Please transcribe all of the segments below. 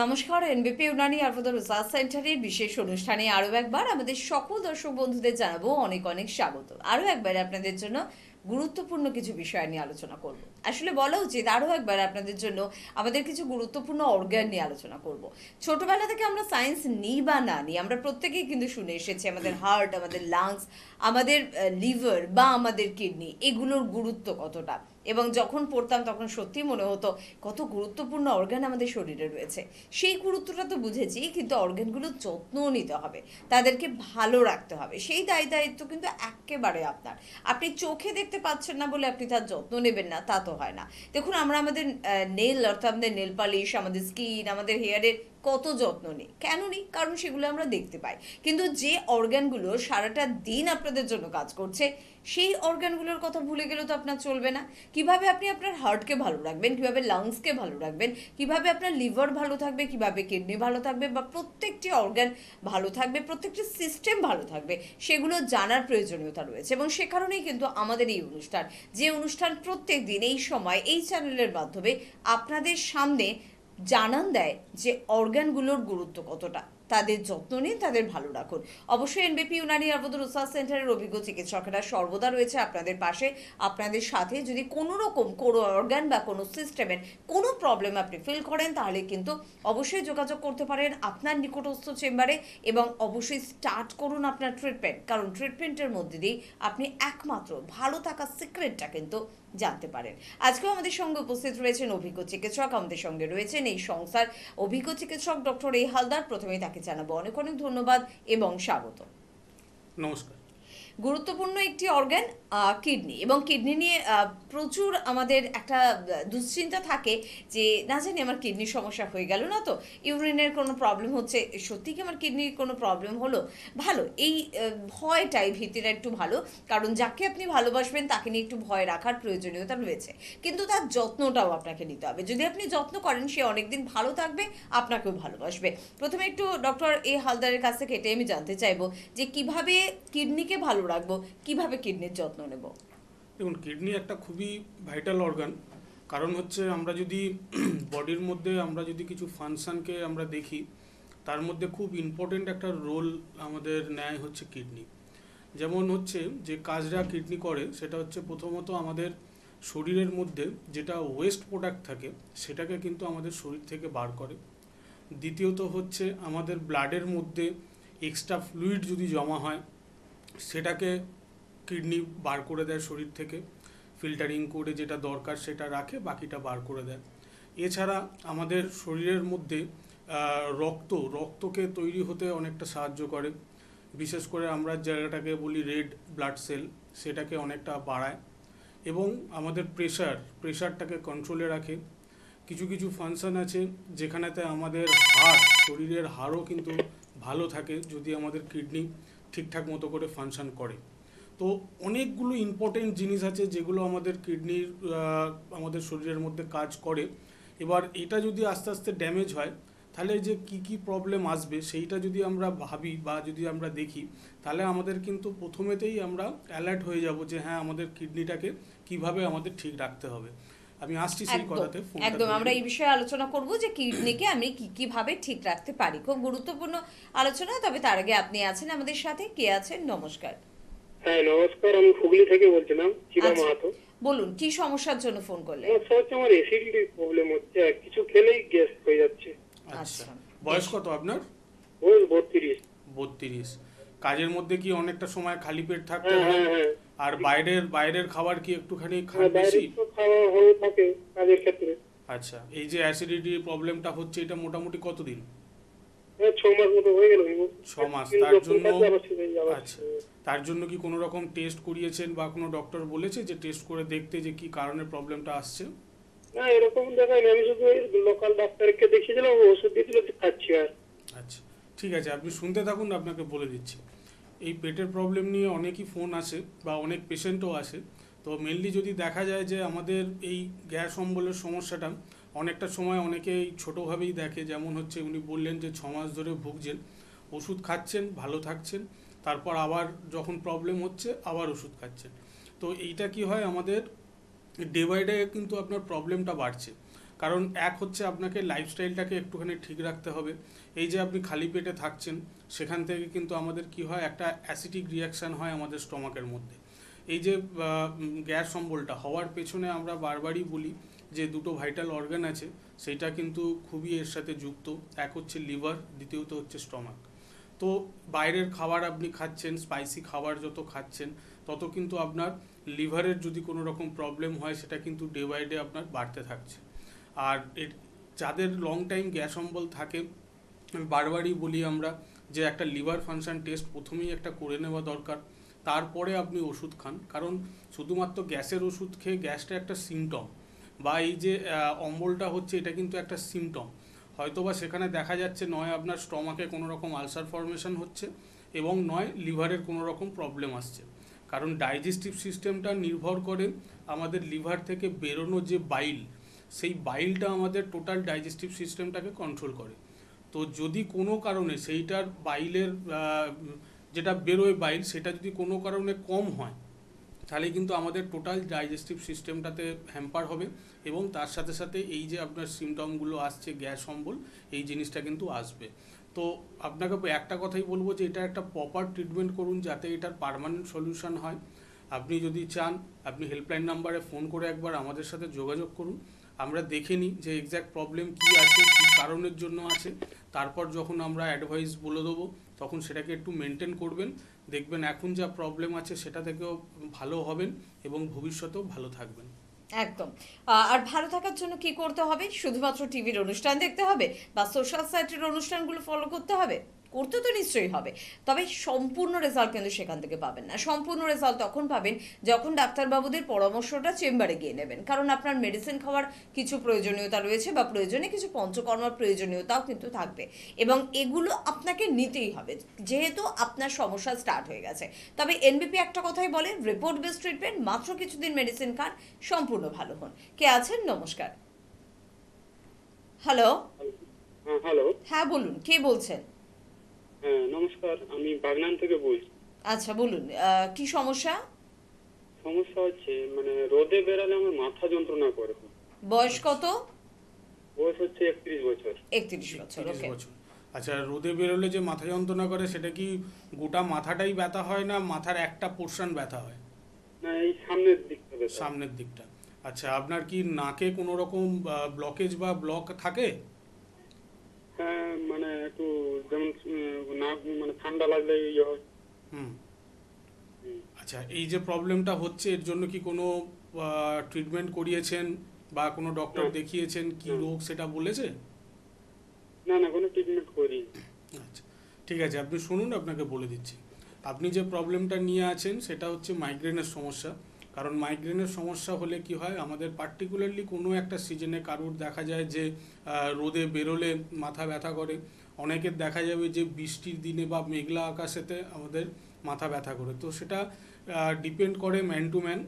নমস্কার, এনবিপি ইউনানি আয়ুর্বেদ রিসার্চ সেন্টারের বিশেষ অনুষ্ঠানে আরও একবার আমাদের সকল দর্শক বন্ধুদের জানাবো অনেক অনেক স্বাগত। আরও একবার আপনাদের জন্য গুরুত্বপূর্ণ কিছু বিষয় নিয়ে আলোচনা করব। আসলে বলা উচিত আরও একবার আপনাদের জন্য আমাদের কিছু গুরুত্বপূর্ণ অর্গান নিয়ে আলোচনা করব। ছোটবেলা থেকে আমরা সায়েন্স নিই বা না নিই, আমরা প্রত্যেকেই কিন্তু শুনে এসেছি আমাদের হার্ট, আমাদের লাংস, আমাদের লিভার বা আমাদের কিডনি এগুলোর গুরুত্ব কতটা। এবং যখন পড়তাম তখন সত্যি মনে হতো কত গুরুত্বপূর্ণ অর্গান আমাদের শরীরে রয়েছে। সেই গুরুত্বটা তো বুঝেছি, কিন্তু অর্গানগুলোর যত্নও নিতে হবে, তাদেরকে ভালো রাখতে হবে। সেই দায়িত্ব কিন্তু একেবারে আপনার। আপনি চোখে দেখতে পাচ্ছেন না বলে আপনি তার যত্ন নেবেন না, তা তো হয় না। দেখুন, আমরা আমাদের নেল অর্থাৎ আমাদের নেল পালিশ, আমাদের স্কিন, আমাদের হেয়ারের কত যত্ন নিই। কেন নিই? কারণ সেগুলো আমরা দেখতে পাই। কিন্তু যে অর্গানগুলো সারাটা দিন আপনাদের জন্য কাজ করছে, সেই অর্গানগুলোর কথা ভুলে গেলে তো আপনার চলবে না। কিভাবে আপনি আপনার হার্টকে ভালো রাখবেন, কিভাবে লাংসকে ভালো রাখবেন, কিভাবে আপনার লিভার ভালো থাকবে, কিভাবে কিডনি ভালো থাকবে, বা প্রত্যেকটি অর্গান ভালো থাকবে, প্রত্যেকটি সিস্টেম ভালো থাকবে, সেগুলো জানার প্রয়োজনীয়তা রয়েছে। এবং সে কারণেই কিন্তু আমাদের এই অনুষ্ঠান, যে অনুষ্ঠান প্রত্যেক দিন এই সময় এই চ্যানেলের মাধ্যমে আপনাদের সামনে জানান দেয় যে অর্গানগুলোর গুরুত্ব কতটা, তাদের যত্ন নিন, তাদের ভালো রাখুন। অবশ্যই এনবিপি ইউনানি আয়ুর্বেদ রিসার্চ সেন্টারের অভিজ্ঞ চিকিৎসকেরা সর্বদা রয়েছে আপনাদের পাশে, আপনাদের সাথে। যদি কোনো রকম কোনো অর্গান বা কোনো সিস্টেমের কোনো প্রবলেম আপনি ফিল করেন, তাহলে কিন্তু অবশ্যই যোগাযোগ করতে পারেন আপনার নিকটস্থ চেম্বারে, এবং অবশ্যই স্টার্ট করুন আপনার ট্রিটমেন্ট। কারণ ট্রিটমেন্টের মধ্যে দিয়ে আপনি একমাত্র ভালো থাকার সিক্রেটটা কিন্তু জানতে পারেন। আজকেও আমাদের সঙ্গে উপস্থিত রয়েছেন অভিজ্ঞ চিকিৎসক, আমাদের সঙ্গে রয়েছেন এই সংস্থার অভিজ্ঞ চিকিৎসক ডক্টর এ হালদার। প্রথমেই তাকে জানাবো অনেক অনেক ধন্যবাদ এবং স্বাগত। নমস্কার। গুরুত্বপূর্ণ একটি অর্গান কিডনি, এবং কিডনি নিয়ে প্রচুর আমাদের একটা দুশ্চিন্তা থাকে যে না জানি আমার কিডনির সমস্যা হয়ে গেল না তো, ইউরিনের কোনো প্রবলেম হচ্ছে, সত্যি কি আমার কিডনির কোনো প্রবলেম হলো। ভালো, এই ভয়টাই ভীতিটা একটু ভালো, কারণ যাকে আপনি ভালোবাসবেন তাকে নিয়ে একটু ভয় রাখার প্রয়োজনীয়তা রয়েছে। কিন্তু তার যত্নটাও আপনাকে নিতে হবে। যদি আপনি যত্ন করেন, সে অনেকদিন ভালো থাকবে, আপনাকেও ভালোবাসবে। প্রথমে একটু ডক্টর এ হালদারের কাছ থেকে এটাই আমি জানতে চাইবো যে কিভাবে কিডনিকে ভালো রাখবো, কিভাবে কিডনির যত্ন নেব। দেখুন, কিডনি একটা খুবই ভাইটাল অর্গান। কারণ হচ্ছে আমরা যদি বডির মধ্যে আমরা যদি কিছু ফাংশনকে আমরা দেখি, তার মধ্যে খুব ইম্পর্টেন্ট একটা রোল আমাদের নেয় হচ্ছে কিডনি। যেমন হচ্ছে যে কাজটা কিডনি করে, সেটা হচ্ছে প্রথমত আমাদের শরীরের মধ্যে যেটা ওয়েস্ট প্রোডাক্ট থাকে সেটাকে কিন্তু আমাদের শরীর থেকে বার করে। দ্বিতীয়ত হচ্ছে আমাদের ব্লাডের মধ্যে এক্সট্রা ফ্লুইড যদি জমা হয়, সেটাকে কিডনি বার করে দেয় শরীর থেকে, ফিল্টারিং করে যেটা দরকার সেটা রাখে, বাকিটা বার করে দেয়। এছাড়া আমাদের শরীরের মধ্যে রক্তকে তৈরি হতে অনেকটা সাহায্য করে। বিশেষ করে আমরা জায়গাটাকে বলি রেড ব্লাড সেল, সেটাকে অনেকটা বাড়ায়। এবং আমাদের প্রেশারটাকে কন্ট্রোলে রাখে। কিছু কিছু ফাংশন আছে যেখানেতে আমাদের শরীরের হাড়ও কিন্তু ভালো থাকে যদি আমাদের কিডনি ঠিকঠাক মতো করে ফাংশন করে। তো অনেকগুলো ইম্পর্টেন্ট জিনিস আছে যেগুলো আমাদের কিডনির আমাদের শরীরের মধ্যে কাজ করে। এবার এটা যদি আস্তে আস্তে ড্যামেজ হয়, তাহলে যে কি প্রবলেম আসবে সেইটা যদি আমরা ভাবি বা যদি আমরা দেখি, তাহলে আমাদের কিন্তু প্রথমেতেই আমরা অ্যালার্ট হয়ে যাব যে হ্যাঁ, আমাদের কিডনিটাকে কিভাবে আমাদের ঠিক রাখতে হবে। আমি আসছি সেই কথাতে। একদম আমরা এই বিষয়ে আলোচনা করব যে কিডনিকে আমি কিভাবে ঠিক রাখতে পারি। খুব গুরুত্বপূর্ণ আলোচনা। তবে তার আগে আপনি আছেন আমাদের সাথে, কে আছেন? নমস্কার। হ্যাঁ নমস্কার, আমি হুগলি থেকে বলছিলাম, শিবা মাহাতো। বলুন, কি সমস্যার জন্য ফোন করলেন? আমার অ্যাসিডিটির প্রবলেম হচ্ছে, কিছু খেলেই গ্যাস হয়ে যাচ্ছে। আচ্ছা, বয়স কত আপনার? বয়স 32। কাজের মধ্যে কি অনেকটা সময় খালি পেট থাকতে হয়? আর বাইরের খাবার কি একটুখানি খান বেশি? খাওয়া হয়ে থাকে কাজের ক্ষেত্রে। আচ্ছা, এই যে অ্যাসিডিটি প্রবলেমটা হচ্ছে, এটা মোটামুটি কতদিন? 6 মাস মতো হয়ে গেল। 6 মাস। আচ্ছা, তার জন্য কি কোনো রকম টেস্ট করিয়েছেন বা কোনো ডক্টর বলেছে যে টেস্ট করে দেখতে যে কি কারণে প্রবলেমটা আসছে? না, এরকম দেখায়নি। আমি শুধু লোকাল ডাক্তারকে দেখিয়েছিলাম, ওষুধ দিয়েছিল, খাচ্ছি। আর আচ্ছা, ঠিক আছে, আপনি শুনতে থাকুন, আপনাকে বলে দিচ্ছি। এই পেটের প্রবলেম নিয়ে অনেকই ফোন আসে বা অনেক পেশেন্টও আসে। তো মেনলি যদি দেখা যায় যে আমাদের এই গ্যাস অম্বলের সমস্যাটা অনেকটা সময় অনেকেই ছোটোভাবেই দেখে, যেমন হচ্ছে উনি বললেন যে 6 মাস ধরে ভুগছেন, ওষুধ খাচ্ছেন, ভালো থাকছেন, তারপর আবার যখন প্রবলেম হচ্ছে আবার ওষুধ খাচ্ছেন। তো এইটা কি হয়, আমাদের ডে বাই ডে কিন্তু আপনার প্রবলেমটা বাড়ছে। কারণ এক হচ্ছে আপনাকে লাইফস্টাইলটাকে একটুখানি ঠিক রাখতে হবে। এই যে আপনি খালি পেটে থাকছেন, সেখান থেকে কিন্তু আমাদের কি হয়, একটা অ্যাসিডিক রিয়াকশান হয় আমাদের স্টমাকের মধ্যে। এই যে গ্যাস অম্বলটা হওয়ার পেছনে আমরা বারবারই বলি যে দুটো ভাইটাল অর্গান আছে, সেইটা কিন্তু খুবই এর সাথে যুক্ত। এক হচ্ছে লিভার, দ্বিতীয়ত হচ্ছে স্টমাক। তো বাইরের খাবার আপনি খাচ্ছেন, স্পাইসি খাবার যত খাচ্ছেন তত কিন্তু আপনার লিভারের যদি কোনো রকম প্রবলেম হয় সেটা কিন্তু ডে বাই ডে আপনার বাড়তে থাকছে। আর যাদের লং টাইম গ্যাস অম্বল থাকে, আমি বারবারই বলি আমরা যে একটা লিভার ফাংশন টেস্ট প্রথমেই একটা করে নেওয়া দরকার, তারপরে আপনি ওষুধ খান। কারণ শুধুমাত্র গ্যাসের ওষুধ খেয়ে গ্যাসটা একটা সিমটম, বা এই যে অম্বলটা হচ্ছে এটা কিন্তু একটা সিমটম। হয়তোবা সেখানে দেখা যাচ্ছে নয় আপনার স্টমাকে কোনো রকম আলসার ফর্মেশন হচ্ছে, এবং নয় লিভারের কোনো রকম প্রবলেম আসছে। কারণ ডাইজেস্টিভ সিস্টেমটা নির্ভর করে আমাদের লিভার থেকে বেরোনো যে বাইল, সেই বাইলটা আমাদের টোটাল ডাইজেস্টিভ সিস্টেমটাকে কন্ট্রোল করে। তো যদি কোনো কারণে সেইটার বাইলের যেটা বেরোয় বাইল, সেটা যদি কোনো কারণে কম হয়, তাহলে কিন্তু আমাদের টোটাল ডাইজেস্টিভ সিস্টেমটাতে হ্যাম্পার হবে, এবং তার সাথে সাথে এই যে আপনার সিমটমগুলো আসছে গ্যাস অম্বল, এই জিনিসটা কিন্তু আসবে। তো আপনাকে একটা কথাই বলবো যে এটা একটা প্রপার ট্রিটমেন্ট করুন যাতে এটার পার্মানেন্ট সলিউশন হয়। আপনি যদি চান, আপনি হেল্পলাইন নাম্বারে ফোন করে একবার আমাদের সাথে যোগাযোগ করুন। আমরা দেখে নিই যে এক্স্যাক্ট প্রবলেম কী আছে, কী কারণের জন্য আছে। তারপর যখন আমরা অ্যাডভাইস বলে দেবো, তখন সেটাকে একটু মেনটেন করবেন। দেখবেন এখন যা প্রবলেম আছে সেটা থেকেও ভালো হবেন, এবং ভবিষ্যতেও ভালো থাকবেন। একদম। আর ভালো থাকার জন্য কি করতে হবে? শুধুমাত্র টিভির অনুষ্ঠান দেখতে হবে বা সোশ্যাল সাইটের অনুষ্ঠানগুলো ফলো করতে হবে? করতে তো নিশ্চয়ই হবে, তবে সম্পূর্ণ রেজাল্ট কিন্তু সেখান থেকে পাবেন না। সম্পূর্ণ রেজাল্ট তখন পাবেন যখন ডাক্তারবাবুদের পরামর্শটা চেম্বারে গিয়ে নেবেন, কারণ আপনার মেডিসিন খাওয়ার কিছু প্রয়োজনীয়তা রয়েছে বা প্রয়োজনে কিছু পঞ্চকর্মার প্রয়োজনীয়তাও কিন্তু থাকবে, এবং এগুলো আপনাকে নিতেই হবে যেহেতু আপনার সমস্যা স্টার্ট হয়ে গেছে। তবে এনবিপি একটা কথাই বলে, রিপোর্ট বেস ট্রিটমেন্ট, মাত্র কিছুদিন মেডিসিন খান, সম্পূর্ণ ভালো হন। কে আছেন? নমস্কার। হ্যালো। হ্যাঁ, হ্যালো। হ্যাঁ বলুন, কে বলছেন? হ্যাঁ, নমস্কার, আমি বাগনান থেকে বলছি। আচ্ছা বলুন, কি সমস্যা? সমস্যা হচ্ছে মানে রোদে বেরালে আমার মাথা যন্ত্রণা করে। বয়স কত? বয়স হচ্ছে 31 বছর। 31 বছর। 30 ওকে। বছর। আচ্ছা, রোদে বেরোলে যে মাথা যন্ত্রণা করে সেটা কি গোটা মাথাটাই ব্যথা হয়, না মাথার একটা পোর্শন ব্যথা হয়? না, এই সামনের দিকটা ব্যথা। সামনের দিকটা। আচ্ছা, আপনার কি নাকে কোনো রকম ব্লকেজ বা ব্লক থাকে? হ্যাঁ, মানে একটু যেমন নাক মানে ঠান্ডা লাগলে ইয়ে হয়। হুম। হুম। আচ্ছা, এই যে প্রবলেমটা হচ্ছে এর জন্য কি কোনো ট্রিটমেন্ট করিয়েছেন বা কোনো ডক্টর না। দেখিয়েছেন, কি না। রোগ সেটা বলেছে? না, না, কোনো ট্রিটমেন্ট করি। আচ্ছা, ঠিক আছে, আপনি শুনুন, আপনাকে বলে দিচ্ছি। আপনি যে প্রবলেমটা নিয়ে আছেন সেটা হচ্ছে মাইগ্রেনের সমস্যা। কারণ মাইগ্রেনের সমস্যা হলে কি হয়, আমাদের পার্টিকুলারলি কোনো একটা সিজনে কারুর দেখা যায় যে রোদে বেরোলে মাথা ব্যথা করে, অনেকের দেখা যাবে যে বৃষ্টির দিনে বা মেঘলা আকাশেতে আমাদের মাথা ব্যথা করে। তো সেটা ডিপেন্ড করে ম্যান টু ম্যান।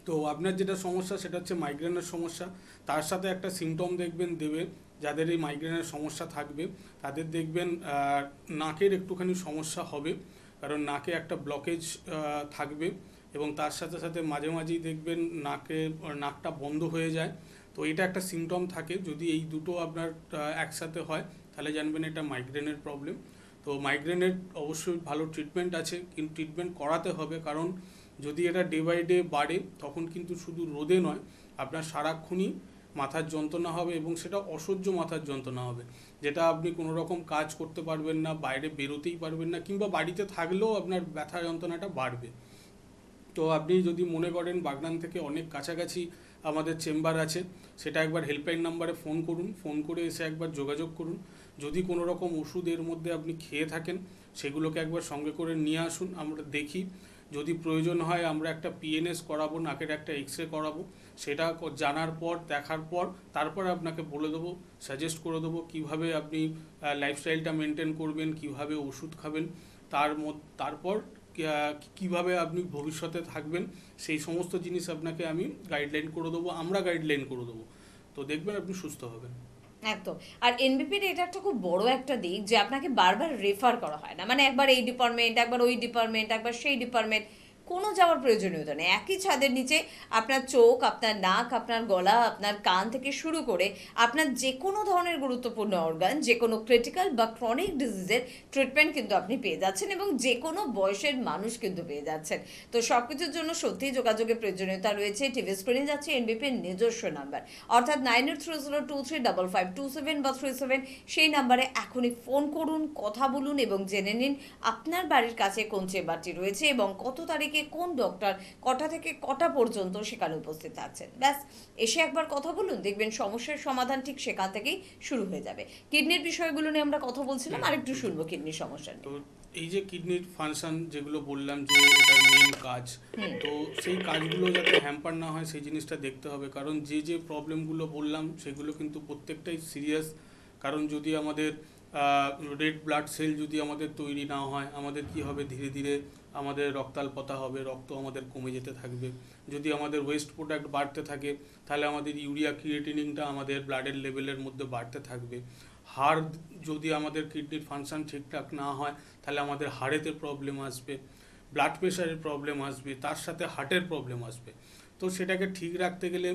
তো আপনার যেটা সমস্যা সেটা হচ্ছে মাইগ্রেনের সমস্যা, তার সাথে একটা সিমটম দেখবেন দেবে। যাদের এই মাইগ্রেনের সমস্যা থাকবে তাদের দেখবেন নাকের একটুখানি সমস্যা হবে, কারণ নাকে একটা ব্লকেজ থাকবে, এবং তার সাথে সাথে মাঝে মাঝেই দেখবেন নাকটা বন্ধ হয়ে যায়। তো এটা একটা সিমটম থাকে। যদি এই দুটো আপনার একসাথে হয় তাহলে জানবেন এটা মাইগ্রেনের প্রবলেম। তো মাইগ্রেনের অবশ্যই ভালো ট্রিটমেন্ট আছে, কিন্তু ট্রিটমেন্ট করাতে হবে, কারণ যদি এটা ডে বাই ডে বাড়ে তখন কিন্তু শুধু রোদে নয়, আপনার সারাক্ষণই মাথার যন্ত্রণা হবে, এবং সেটা অসহ্য মাথার যন্ত্রণা হবে, যেটা আপনি কোনো রকম কাজ করতে পারবেন না, বাইরে বেরোতেই পারবেন না, কিংবা বাড়িতে থাকলেও আপনার ব্যথা যন্ত্রণাটা বাড়বে। তো আপনি যদি মনে করেন বাগনান থেকে অনেক কাছাকাছি আমাদের চেম্বার আছে, সেটা একবার হেল্পলাইন নাম্বারে ফোন করুন, ফোন করে এসে একবার যোগাযোগ করুন। যদি কোনো রকম ওষুধ এর মধ্যে আপনি খেয়ে থাকেন সেগুলোকে একবার সঙ্গে করে নিয়ে আসুন, আমরা দেখি। যদি প্রয়োজন হয় আমরা একটা পিএনএস করাবো, নাকের একটা এক্সরে করাবো। সেটা জানার পর, দেখার পর, তারপর আপনাকে বলে দেবো, সাজেস্ট করে দেবো কীভাবে আপনি লাইফস্টাইলটা মেনটেন করবেন, কিভাবে ওষুধ খাবেন। তারপর কিভাবে আপনি ভবিষ্যতে থাকবেন সেই সমস্ত জিনিস আপনাকে আমি গাইডলাইন করে দেবো, আমরা গাইডলাইন করে দেবো। তো দেখবেন আপনি সুস্থ হবেন। একদম। আর এনবিপির এটা একটা খুব বড় একটা দিক যে আপনাকে বারবার রেফার করা হয় না, মানে একবার এই ডিপার্টমেন্ট, একবার ওই ডিপার্টমেন্ট, একবার সেই ডিপার্টমেন্ট, কোনো যাওয়ার প্রয়োজনীয়তা নেই। একই ছাদের নিচে আপনার চোখ, আপনার নাক, আপনার গলা, আপনার কান থেকে শুরু করে আপনার যে কোনো ধরনের গুরুত্বপূর্ণ অর্গান, যে কোনো ক্রিটিক্যাল বা ক্রনিক ডিজিজের ট্রিটমেন্ট কিন্তু আপনি পেয়ে যাচ্ছেন, এবং যে কোনো বয়সের মানুষ কিন্তু পেয়ে যাচ্ছেন। তো সব কিছুর জন্য সত্যিই যোগাযোগের প্রয়োজনীয়তা রয়েছে। টিভি স্ক্রিনে যাচ্ছে এনবিপির নিজস্ব নাম্বার, অর্থাৎ 9830235527 বা 37। সেই নাম্বারে এখনই ফোন করুন, কথা বলুন এবং জেনে নিন আপনার বাড়ির কাছে কোন চেম্বারটি রয়েছে এবং কত তারিখে কোন ডক্টর কটা থেকে কটা পর্যন্ত সেখানে উপস্থিত থাকছেন। ব্যাস এসে একবার কথা বলুন, দেখবেন সমস্যার সমাধান ঠিক সেখান থেকেই শুরু হয়ে যাবে। কিডনির বিষয়গুলো নিয়ে আমরা কথা বলছিলাম, আরেকটু শুনবো কিডনির সমস্যা নিয়ে। তো এই যে কিডনির ফাংশন যেগুলো বললাম যে এটার মেইন কাজ, তো সেই কাজগুলো যাতে হ্যাম্পার না হয় সেই জিনিসটা দেখতে হবে। কারণ যে প্রবলেমগুলো বললাম সেগুলো কিন্তু প্রত্যেকটাই সিরিয়াস। কারণ যদি আমাদের রেড ব্লাড সেল যদি আমাদের তৈরি না হয়, আমাদের কি হবে, ধীরে ধীরে আমাদের রক্তাল্পতা হবে, রক্ত আমাদের কমে যেতে থাকবে। যদি আমাদের ওয়েস্ট প্রোডাক্ট বাড়তে থাকে তাহলে আমাদের ইউরিয়া ক্রিয়েটিনিনটা আমাদের ব্লাডের লেভেলের মধ্যে বাড়তে থাকবে। হাড় যদি আমাদের কিডনির ফাংশন ঠিকঠাক না হয় তাহলে আমাদের হাড়েতে প্রবলেম আসবে, ব্লাড প্রেশারের প্রবলেম আসবে, তার সাথে হার্টের প্রবলেম আসবে। তো সেটাকে ঠিক রাখতে গেলে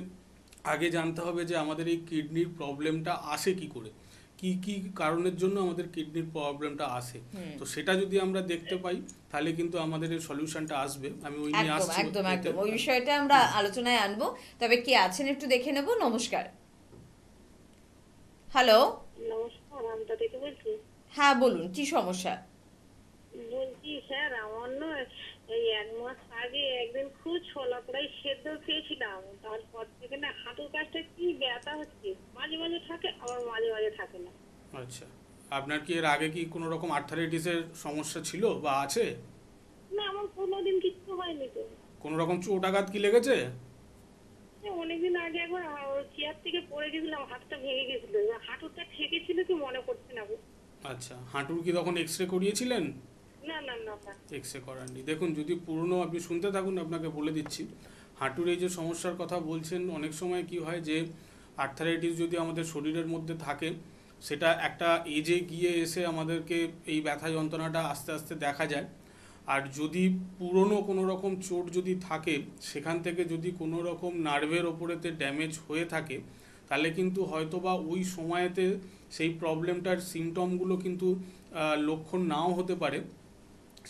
আগে জানতে হবে যে আমাদের এই কিডনির প্রবলেমটা আসে কি করে, কি কি কারণের জন্য আমাদের কিডনির প্রবলেমটা আসে। তো সেটা যদি আমরা দেখতে পাই তাহলে কিন্তু আমাদের এই সলিউশনটা আসবে। আমি ওই নিয়ে একদম আসছি একদম একদম ওই বিষয়টা আমরা আলোচনায় আনবো। তবে কে আছেন একটু দেখে নেব। নমস্কার। হ্যালো। নমস্কার, আমটা থেকে বলছি। হ্যাঁ বলুন, কি সমস্যা? বলছি স্যার, আমার নয় এই 1 মাস আগে একদিন খুব ছোলা কড়াই সেদ্ধ খেয়েছিলাম। তারপর থেকে না হাঁটুর কাছটা কি ব্যথা হচ্ছে, মাঝে মাঝে থাকে আবার মাঝে মাঝে থাকে না। আচ্ছা, আপনার কি এর আগে কি কোনো রকম আর্থারাইটিসের সমস্যা ছিল বা আছে? না, আমার কোনোদিন কিচ্ছু হয়নি তো। কোনো রকম চোট আঘাত কি লেগেছে? অনেকদিন আগে একবার চেয়ার থেকে পড়ে গেছিলাম, হাতটা ভেঙে গেছিল। এবার হাঁটুটা ঠেকেছিল কি মনে পড়ছে না গো। আচ্ছা, হাঁটুর কি তখন এক্স রে করিয়েছিলেন? না না না না। X ray করাননি। দেখুন, যদি পুরনো, আপনি শুনতে থাকুন, আপনাকে বলে দিচ্ছি। হাঁটুর এই যে সমস্যার কথা বলছেন, অনেক সময় কি হয় যে আর্থারাইটিস যদি আমাদের শরীরের মধ্যে থাকে, সেটা একটা এজে গিয়ে এসে আমাদেরকে এই ব্যথা যন্ত্রণাটা আস্তে আস্তে দেখা যায়। আর যদি পুরনো কোনো রকম চোট যদি থাকে, সেখান থেকে যদি কোনো রকম নার্ভের ওপরেতে ড্যামেজ হয়ে থাকে, তাহলে কিন্তু হয়তোবা ওই সময়তে সেই প্রবলেমটার সিমটমগুলো কিন্তু লক্ষণ নাও হতে পারে।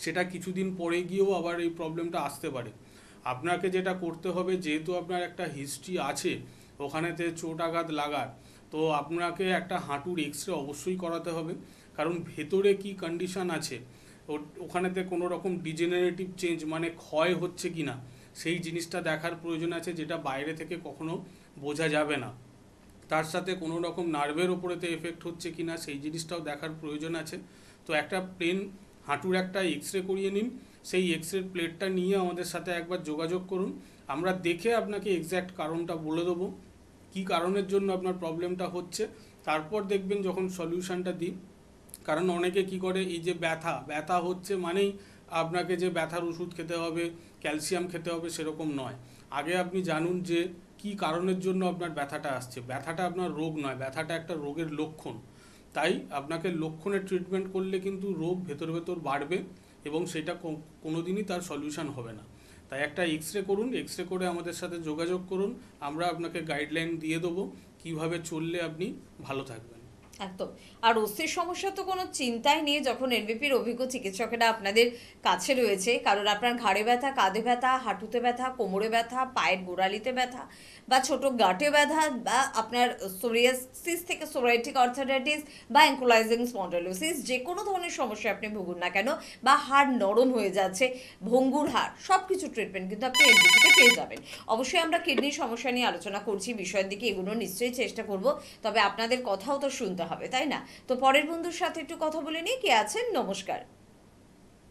সেটা কিছুদিন পরে গিয়েও আবার এই প্রবলেমটা আসতে পারে। আপনাকে যেটা করতে হবে, যেহেতু আপনার একটা হিস্ট্রি আছে ওখানেতে চোট আঘাত লাগার, তো আপনাকে একটা হাঁটুর এক্স রে অবশ্যই করাতে হবে। কারণ ভেতরে কি কন্ডিশন আছে, ওখানেতে কোনো রকম ডিজেনারেটিভ চেঞ্জ মানে ক্ষয় হচ্ছে কি না সেই জিনিসটা দেখার প্রয়োজন আছে, যেটা বাইরে থেকে কখনো বোঝা যাবে না। তার সাথে কোনো রকম নার্ভের ওপরেতে এফেক্ট হচ্ছে কি না সেই জিনিসটাও দেখার প্রয়োজন আছে। তো একটা প্লেন হাঁটুর একটা এক্স রে করিয়ে নিন। সেই এক্স রে প্লেটটা নিয়ে আমাদের সাথে একবার যোগাযোগ করুন। আমরা দেখে আপনাকে এক্স্যাক্ট কারণটা বলে দেবো, কী কারণের জন্য আপনার প্রবলেমটা হচ্ছে। তারপর দেখবেন যখন সলিউশনটা দিই। কারণ অনেকে কি করে, এই যে ব্যথা হচ্ছে মানেই আপনাকে যে ব্যথার ওষুধ খেতে হবে, ক্যালসিয়াম খেতে হবে, সেরকম নয়। আগে আপনি জানুন যে কি কারণের জন্য আপনার ব্যথাটা আসছে। ব্যথাটা আপনার রোগ নয়, ব্যথাটা একটা রোগের লক্ষণ। তাই আপনাকে লক্ষণের ট্রিটমেন্ট করলে কিন্তু রোগ ভেতর ভেতর বাড়বে এবং সেটা কোনোদিনই তার সলিউশন হবে না। তাই একটা এক্স রে করুন, এক্স রে করে আমাদের সাথে যোগাযোগ করুন। আমরা আপনাকে গাইডলাইন দিয়ে দেবো কীভাবে চললে আপনি ভালো থাকবেন। একদম। আর অস্থির সমস্যা তো কোনো চিন্তাই নেই যখন এনবিপির অভিজ্ঞ চিকিৎসকেরা আপনাদের কাছে রয়েছে। কারণ আপনার ঘাড়ে ব্যথা, কাঁধে ব্যথা, হাঁটুতে ব্যথা, কোমরে ব্যথা, পায়ের গোড়ালিতে ব্যথা বা ছোট গাঁটে ব্যথা, বা আপনার সোরিয়াসিস থেকে সোরাইটিক আর্থারাইটিস বা অ্যাঙ্কোলাইজিং স্পন্ডাইলোসিস, যে কোনো ধরনের সমস্যা আপনি ভুগুন না কেন, বা হাড় নরম হয়ে যাচ্ছে, ভঙ্গুর হাড়, সব কিছু ট্রিটমেন্ট কিন্তু আপনি এনবিপিতে পেয়ে যাবেন। অবশ্যই আমরা কিডনির সমস্যা নিয়ে আলোচনা করছি, বিষয়ের দিকে এগুলো নিশ্চয়ই চেষ্টা করব। তবে আপনাদের কথাও তো শুনতে হবে, তাই না? তো পরের বন্ধুর সাথে একটু কথা বলে নিই। কে আছেন? নমস্কার।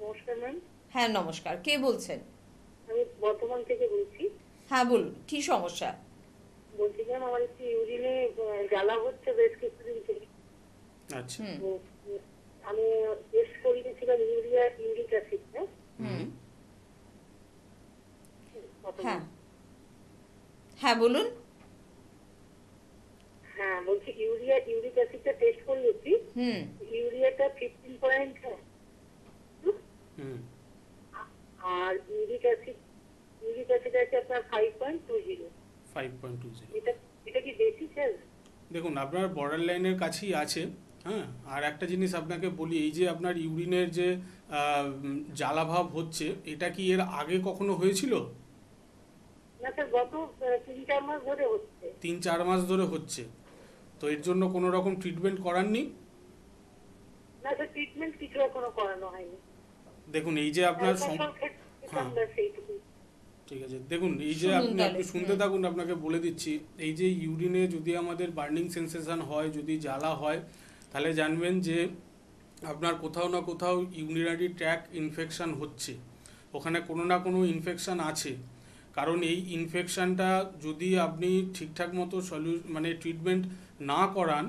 নমস্কার ম্যাম, হ্যাঁ নমস্কার, কে বলছেন? আমি বর্ধমান থেকে বলছি। হ্যাঁ বলুন, কি সমস্যা? বলছি ম্যাম, আমার একটু ইউরিনে জ্বালা হচ্ছে বেশ কিছুদিন থেকে। আচ্ছা, হুম। তো আমি টেস্ট করিয়েছিলাম ইউরিয়া ইউরিক অ্যাসিডটা। হ্যাঁ হ্যাঁ বলুন। হ্যাঁ, বলছি ইউরিয়া ইউরিক অ্যাসিডটা টেস্ট করিয়েছি। হুম ইউরিয়াটা 15.2 হুম আর ইউরিক অ্যাসিড আছে আপনার 5.20। 5.20। এটা এটা কি বেশি স্যার? দেখুন আপনার বর্ডার লাইনের কাছেই আছে। হ্যাঁ, আর একটা জিনিস আপনাকে বলি, এই যে আপনার ইউরিনের যে জ্বালাভাব হচ্ছে, এটা কি এর আগে কখনো হয়েছিল? না স্যার, গত 3-4 মাস ধরে হচ্ছে। 3-4 মাস ধরে হচ্ছে, তো এর জন্য কোনো রকম ট্রিটমেন্ট করাননি? না স্যার, ট্রিটমেন্ট কিছু এখনো করানো হয়নি। দেখুন এই যে আপনার অ্যালকোহল খেতাম হ্যাঁ। ব্যাস এইটুকু। ঠিক আছে, দেখুন এই যে শুনুন আপনি তাহলে। শুনতে থাকুন, আপনাকে বলে দিচ্ছি। এই যে ইউরিনে যদি আমাদের বার্নিং সেন্সেশন হয়, যদি জ্বালা হয়, তাহলে জানবেন যে আপনার কোথাও না কোথাও ইউরিনারি ট্র্যাক ইনফেকশান হচ্ছে, ওখানে কোনো না কোনো ইনফেকশান আছে। কারণ এই ইনফেকশানটা যদি আপনি ঠিকঠাক মতো মানে ট্রিটমেন্ট না করান,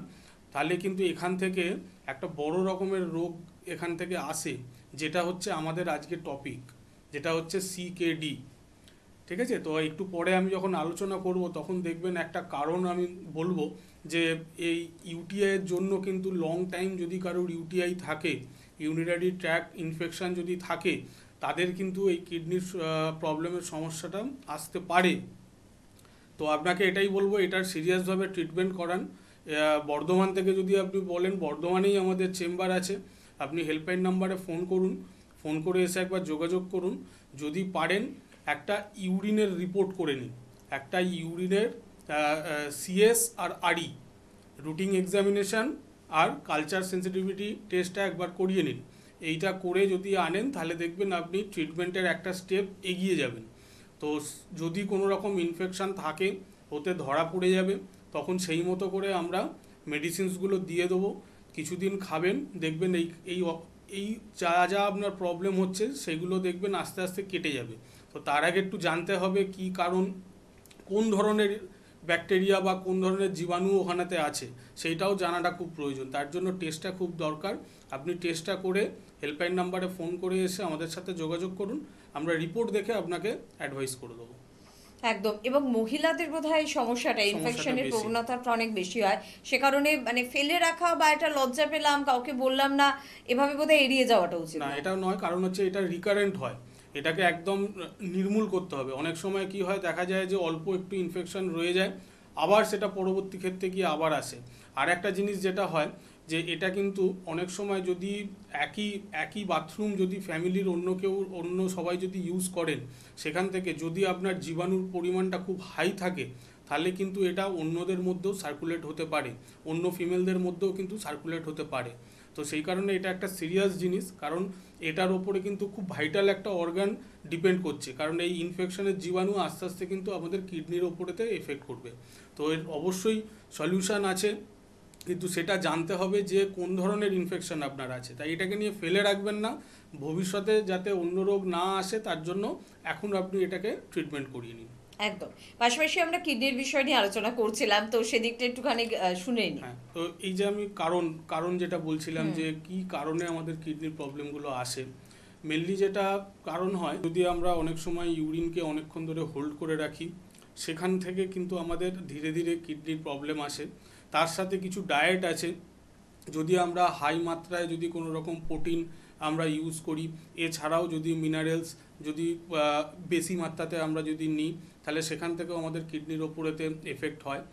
তাহলে কিন্তু এখান থেকে একটা বড় রকমের রোগ এখান থেকে আসে, যেটা হচ্ছে আমাদের আজকের টপিক, যেটা হচ্ছে সিকেডি। ঠিক আছে, তো একটু পরে আমি যখন আলোচনা করব তখন দেখবেন একটা কারণ আমি বলবো যে এই ইউটিআইয়ের জন্য কিন্তু লং টাইম যদি কারোর ইউটিআই থাকে, ইউরিনারি ট্র্যাক্ট ইনফেকশন যদি থাকে, তাদের কিন্তু এই কিডনির প্রবলেমের সমস্যাটা আসতে পারে। তো আপনাকে এটাই বলবো, এটার সিরিয়াসভাবে ট্রিটমেন্ট করান। বর্ধমান থেকে যদি আপনি বলেন, বর্ধমানেই আমাদের চেম্বার আছে, আপনি হেল্পলাইন নাম্বারে ফোন করুন, ফোন করে এসে একবার যোগাযোগ করুন। যদি পারেন একটা ইউরিনের রিপোর্ট করে নিন, একটা ইউরিনের সিএস আর আরই রুটিন এক্সামিনেশান আর কালচার সেন্সিটিভিটি টেস্টটা একবার করিয়ে নিন। এইটা করে যদি আনেন, তাহলে দেখবেন আপনি ট্রিটমেন্টের একটা স্টেপ এগিয়ে যাবেন। তো যদি কোনো রকম ইনফেকশান থাকে, ওতে ধরা পড়ে যাবে, তখন সেই মতো করে আমরা মেডিসিনসগুলো দিয়ে দেবো, কিছুদিন খাবেন, দেখবেন এই এই এই যা যা আপনার প্রবলেম হচ্ছে সেগুলো দেখবেন আস্তে আস্তে কেটে যাবে। তো তার আগে একটু জানতে হবে কি কারণ, কোন ধরনের ব্যাকটেরিয়া বা কোন ধরনের জীবাণু ওখানেতে আছে, সেইটাও জানাটা খুব প্রয়োজন। তার জন্য টেস্টটা খুব দরকার। আপনি টেস্টটা করে হেল্পলাইন নাম্বারে ফোন করে এসে আমাদের সাথে যোগাযোগ করুন, আমরা রিপোর্ট দেখে আপনাকে অ্যাডভাইস করে দেবো। একদম। এবং মহিলাদের বোধহয় এই সমস্যাটা, ইনফেকশনের বেশি। প্রবণতাটা অনেক বেশি হয়, সে কারণে মানে ফেলে রাখা বা এটা লজ্জা পেলাম কাউকে বললাম না, এভাবে বোধহয় এড়িয়ে যাওয়াটা উচিত না, নয়। এটা নয়, কারণ হচ্ছে এটা রিকারেন্ট হয়, এটাকে একদম নির্মূল করতে হবে। অনেক সময় কি হয়, দেখা যায় যে অল্প একটু ইনফেকশন রয়ে যায়, আবার সেটা পরবর্তী ক্ষেত্রে গিয়ে আবার আসে। আর একটা জিনিস যেটা হয় যে এটা কিন্তু অনেক সময় যদি একই বাথরুম যদি ফ্যামিলির অন্য সবাই যদি ইউজ করেন, সেখান থেকে যদি আপনার জীবাণুর পরিমাণটা খুব হাই থাকে, তাহলে কিন্তু এটা অন্যদের মধ্যেও সার্কুলেট হতে পারে, অন্য ফিমেলদের মধ্যেও কিন্তু সার্কুলেট হতে পারে। তো সেই কারণে এটা একটা সিরিয়াস জিনিস, কারণ এটার ওপরে কিন্তু খুব ভাইটাল একটা অর্গান ডিপেন্ড করছে, কারণ এই ইনফেকশনের জীবাণু আস্তে আস্তে কিন্তু আমাদের কিডনির ওপরেতে এফেক্ট করবে। তো এর অবশ্যই সলিউশন আছে, কিন্তু সেটা জানতে হবে যে কোন ধরনের ইনফেকশন আপনার আছে। তাই এটাকে নিয়ে ফেলে রাখবেন না, ভবিষ্যতে যাতে অন্য রোগ না আসে তার জন্য এখন আপনি এটাকে ট্রিটমেন্ট করিয়ে নিন। একদম। পাশাপাশি আমরা কিডনির বিষয় নিয়ে আলোচনা করছিলাম, তো সেদিকটা একটুখানি শুনে নিই। হ্যাঁ, তো এই যে আমি কারণ যেটা বলছিলাম যে কি কারণে আমাদের কিডনির প্রবলেমগুলো আসে, মেনলি যেটা কারণ হয়, যদি আমরা অনেক সময় ইউরিনকে অনেকক্ষণ ধরে হোল্ড করে রাখি, সেখান থেকে কিন্তু আমাদের ধীরে ধীরে কিডনির প্রবলেম আসে। তার সাথে কিছু ডায়েট আছে, যদি আমরা হাই মাত্রায় যদি কোনো রকম প্রোটিন আমরা ইউজ করি, এছাড়াও যদি মিনারেলস যদি বেশি মাত্রাতে আমরা যদি নিই, তাহলে সেখান থেকেও আমাদের কিডনির ওপরেতে এফেক্ট হয়।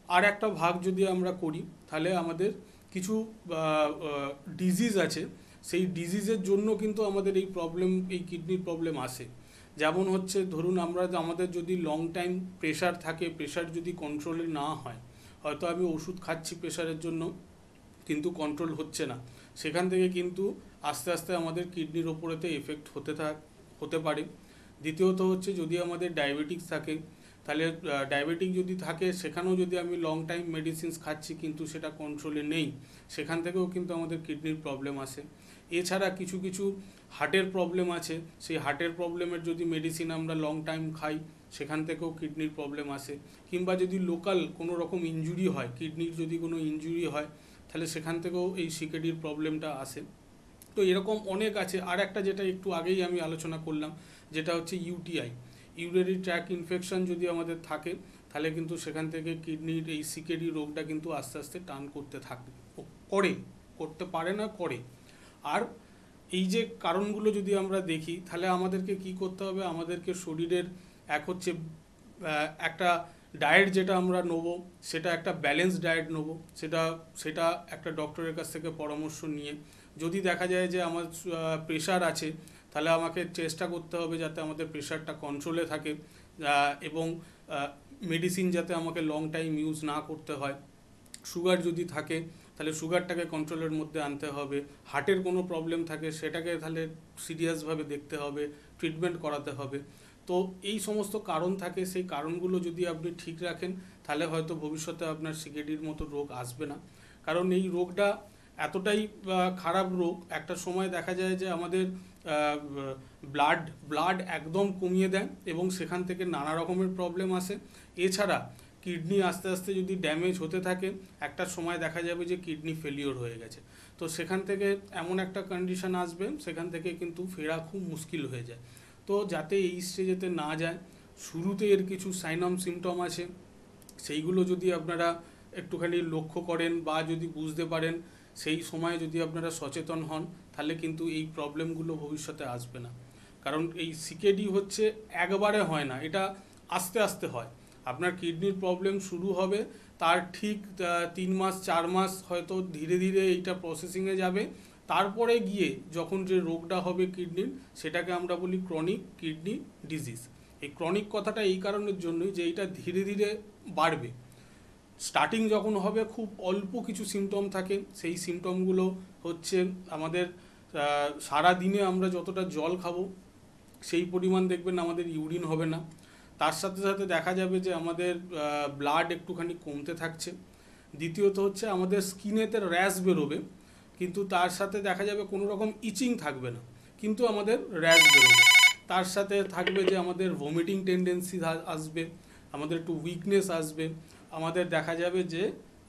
আর একটা ভাগ যদি আমরা করি, তাহলে আমাদের কিছু ডিজিজ আছে, সেই ডিজিজের জন্য কিন্তু আমাদের এই কিডনির প্রবলেম আসে। যেমন হচ্ছে ধরুন আমাদের যদি লং টাইম প্রেশার থাকে, প্রেশার যদি কন্ট্রোলে না হয়, হয়তো আমি ওষুধ খাচ্ছি প্রেশারের জন্য কিন্তু কন্ট্রোল হচ্ছে না, সেখান থেকে কিন্তু আস্তে আস্তে আমাদের কিডনির ওপরেতে এফেক্ট হতে পারে। দ্বিতীয়ত হচ্ছে যদি আমাদের ডায়াবেটিক্স থাকে, তাহলে ডায়াবেটিক যদি থাকে, সেখানেও যদি আমি লং টাইম মেডিসিনস খাচ্ছি কিন্তু সেটা কন্ট্রোলে নেই, সেখান থেকেও কিন্তু আমাদের কিডনির প্রবলেম আসে। এছাড়া কিছু কিছু হার্টের প্রবলেম আছে, সেই হার্টের প্রবলেমের যদি মেডিসিন আমরা লং টাইম খাই, সেখান থেকেও কিডনির প্রবলেম আসে। কিংবা যদি লোকাল কোনো রকম ইনজুরি হয়, কিডনির যদি কোনো ইনজুরি হয়, তাহলে তাহলে সেখান থেকেও এই সিকেডির প্রবলেমটা আসে। তো এরকম অনেক আছে। আর একটা যেটা একটু আগেই আমি আলোচনা করলাম, যেটা হচ্ছে ইউটিআই, ইউরিনারি ট্র্যাক্ট ইনফেকশন যদি আমাদের থাকে, তাহলে কিন্তু সেখান থেকে কিডনির এই সিকেডি রোগটা কিন্তু আস্তে আস্তে টার্ন করতে থাকে, করতে পারে না, করে। আর এই যে কারণগুলো যদি আমরা দেখি, তাহলে আমাদেরকে কি করতে হবে, আমাদেরকে শরীরের এক হচ্ছে একটা ডায়েট যেটা আমরা নেবো, সেটা একটা ব্যালেন্স ডায়েট নেবো, সেটা একটা ডক্টরের কাছ থেকে পরামর্শ নিয়ে। যদি দেখা যায় যে আমার প্রেশার আছে, তাহলে আমাকে চেষ্টা করতে হবে যাতে আমাদের প্রেশারটা কন্ট্রোলে থাকে, এবং মেডিসিন যাতে আমাকে লং টাইম ইউজ না করতে হয়। সুগার যদি থাকে, তাহলে সুগারটাকে কন্ট্রোলের মধ্যে আনতে হবে। হার্টের কোনো প্রবলেম থাকে, সেটাকে তাহলে সিরিয়াসভাবে দেখতে হবে, ট্রিটমেন্ট করাতে হবে। তো এই সমস্ত কারণ থাকে, সেই কারণগুলো যদি আপনি ঠিক রাখেন, তাহলে হয়তো ভবিষ্যতে আপনার সিকেডির মতো রোগ আসবে না। কারণ এই রোগটা এতটাই খারাপ রোগ, একটা সময় দেখা যায় যে আমাদের ব্লাড একদম কমিয়ে দেয় এবং সেখান থেকে নানা রকমের প্রবলেম আসে। এছাড়া কিডনি আস্তে আস্তে যদি ড্যামেজ হতে থাকে, একটা সময় দেখা যাবে যে কিডনি ফেলিওর হয়ে গেছে। তো সেখান থেকে এমন একটা কন্ডিশন আসবে, সেখান থেকে কিন্তু ফেরা খুব মুশকিল হয়ে যায়। তো যাতে এই স্টেজেতে না যায়, শুরুতে এর কিছু সাইন সিমটম আছে, সেইগুলো যদি আপনারা একটুখানি লক্ষ্য করেন বা যদি বুঝতে পারেন, সেই সময় যদি আপনারা সচেতন হন, তাহলে কিন্তু এই প্রবলেমগুলো ভবিষ্যতে আসবে না। কারণ এই সিকেডি হচ্ছে একবারে হয় না, এটা আস্তে আস্তে হয়। আপনার কিডনির প্রবলেম শুরু হবে, তার ঠিক 3 মাস 4 মাস হয়তো ধীরে ধীরে এইটা প্রসেসিংয়ে যাবে। তারপরে গিয়ে যখন যে রোগটা হবে কিডনির, সেটাকে আমরা বলি ক্রনিক কিডনি ডিজিজ। এই ক্রনিক কথাটা এই কারণের জন্যই যে এইটা ধীরে ধীরে বাড়বে। স্টার্টিং যখন হবে খুব অল্প কিছু সিমটম থাকে, সেই সিমটমগুলো হচ্ছে আমাদের সারা দিনে আমরা যতটা জল খাবো সেই পরিমাণ দেখবেন আমাদের ইউরিন হবে না। তার সাথে সাথে দেখা যাবে যে আমাদের ব্লাড একটুখানি কমতে থাকছে। দ্বিতীয়ত হচ্ছে আমাদের স্কিনেতে র্যাশ বেরোবে, কিন্তু তার সাথে দেখা যাবে কোনো রকম ইচিং থাকবে না, কিন্তু আমাদের র্যাশ বেরোবে। তার সাথে থাকবে যে আমাদের ভমিটিং টেন্ডেন্সি আসবে, আমাদের একটু উইকনেস আসবে, আমাদের দেখা যাবে যে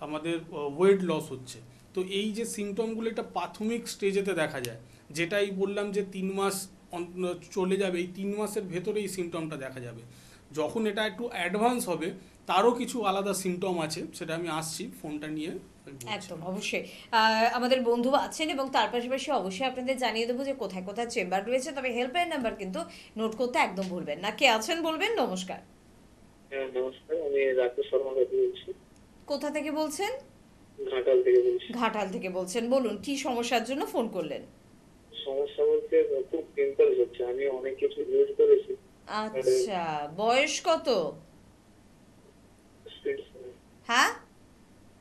আমাদের ওয়েট লস হচ্ছে। তো এই যে সিমটমগুলো এটা প্রাথমিক স্টেজেতে দেখা যায়, যেটাই বললাম যে 3 মাস চলে যাবে, এই 3 মাসের ভেতরে এই সিমটমটা দেখা যাবে। যখন এটা একটু অ্যাডভান্স হবে, তারও কিছু আলাদা সিমটম আছে, সেটা আমি আসছি ফোনটা নিয়ে। একদম অবশ্যই আমাদের বন্ধু আছেন, এবং তার পাশাপাশি অবশ্যই আপনাদের জানিয়ে দেবো যে কোথায় কোথায় চেম্বার রয়েছে। তবে হেল্পলাইন নাম্বার কিন্তু নোট করতে একদম ভুলবেন না। কে আছেন বলবেন? নমস্কার। হ্যাঁ নমস্কার, আমি রাকেশ শর্মা বলছি, কোথা থেকে বলছেন? ঘাটাল থেকে বলছি। ঘাটাল থেকে বলছেন, বলুন কি সমস্যার জন্য ফোন করলেন? সমস্যা বলতে খুব পিম্পলস হচ্ছে, আমি অনেক কিছু ইউজ করেছি। আচ্ছা, বয়স কত? হ্যাঁ,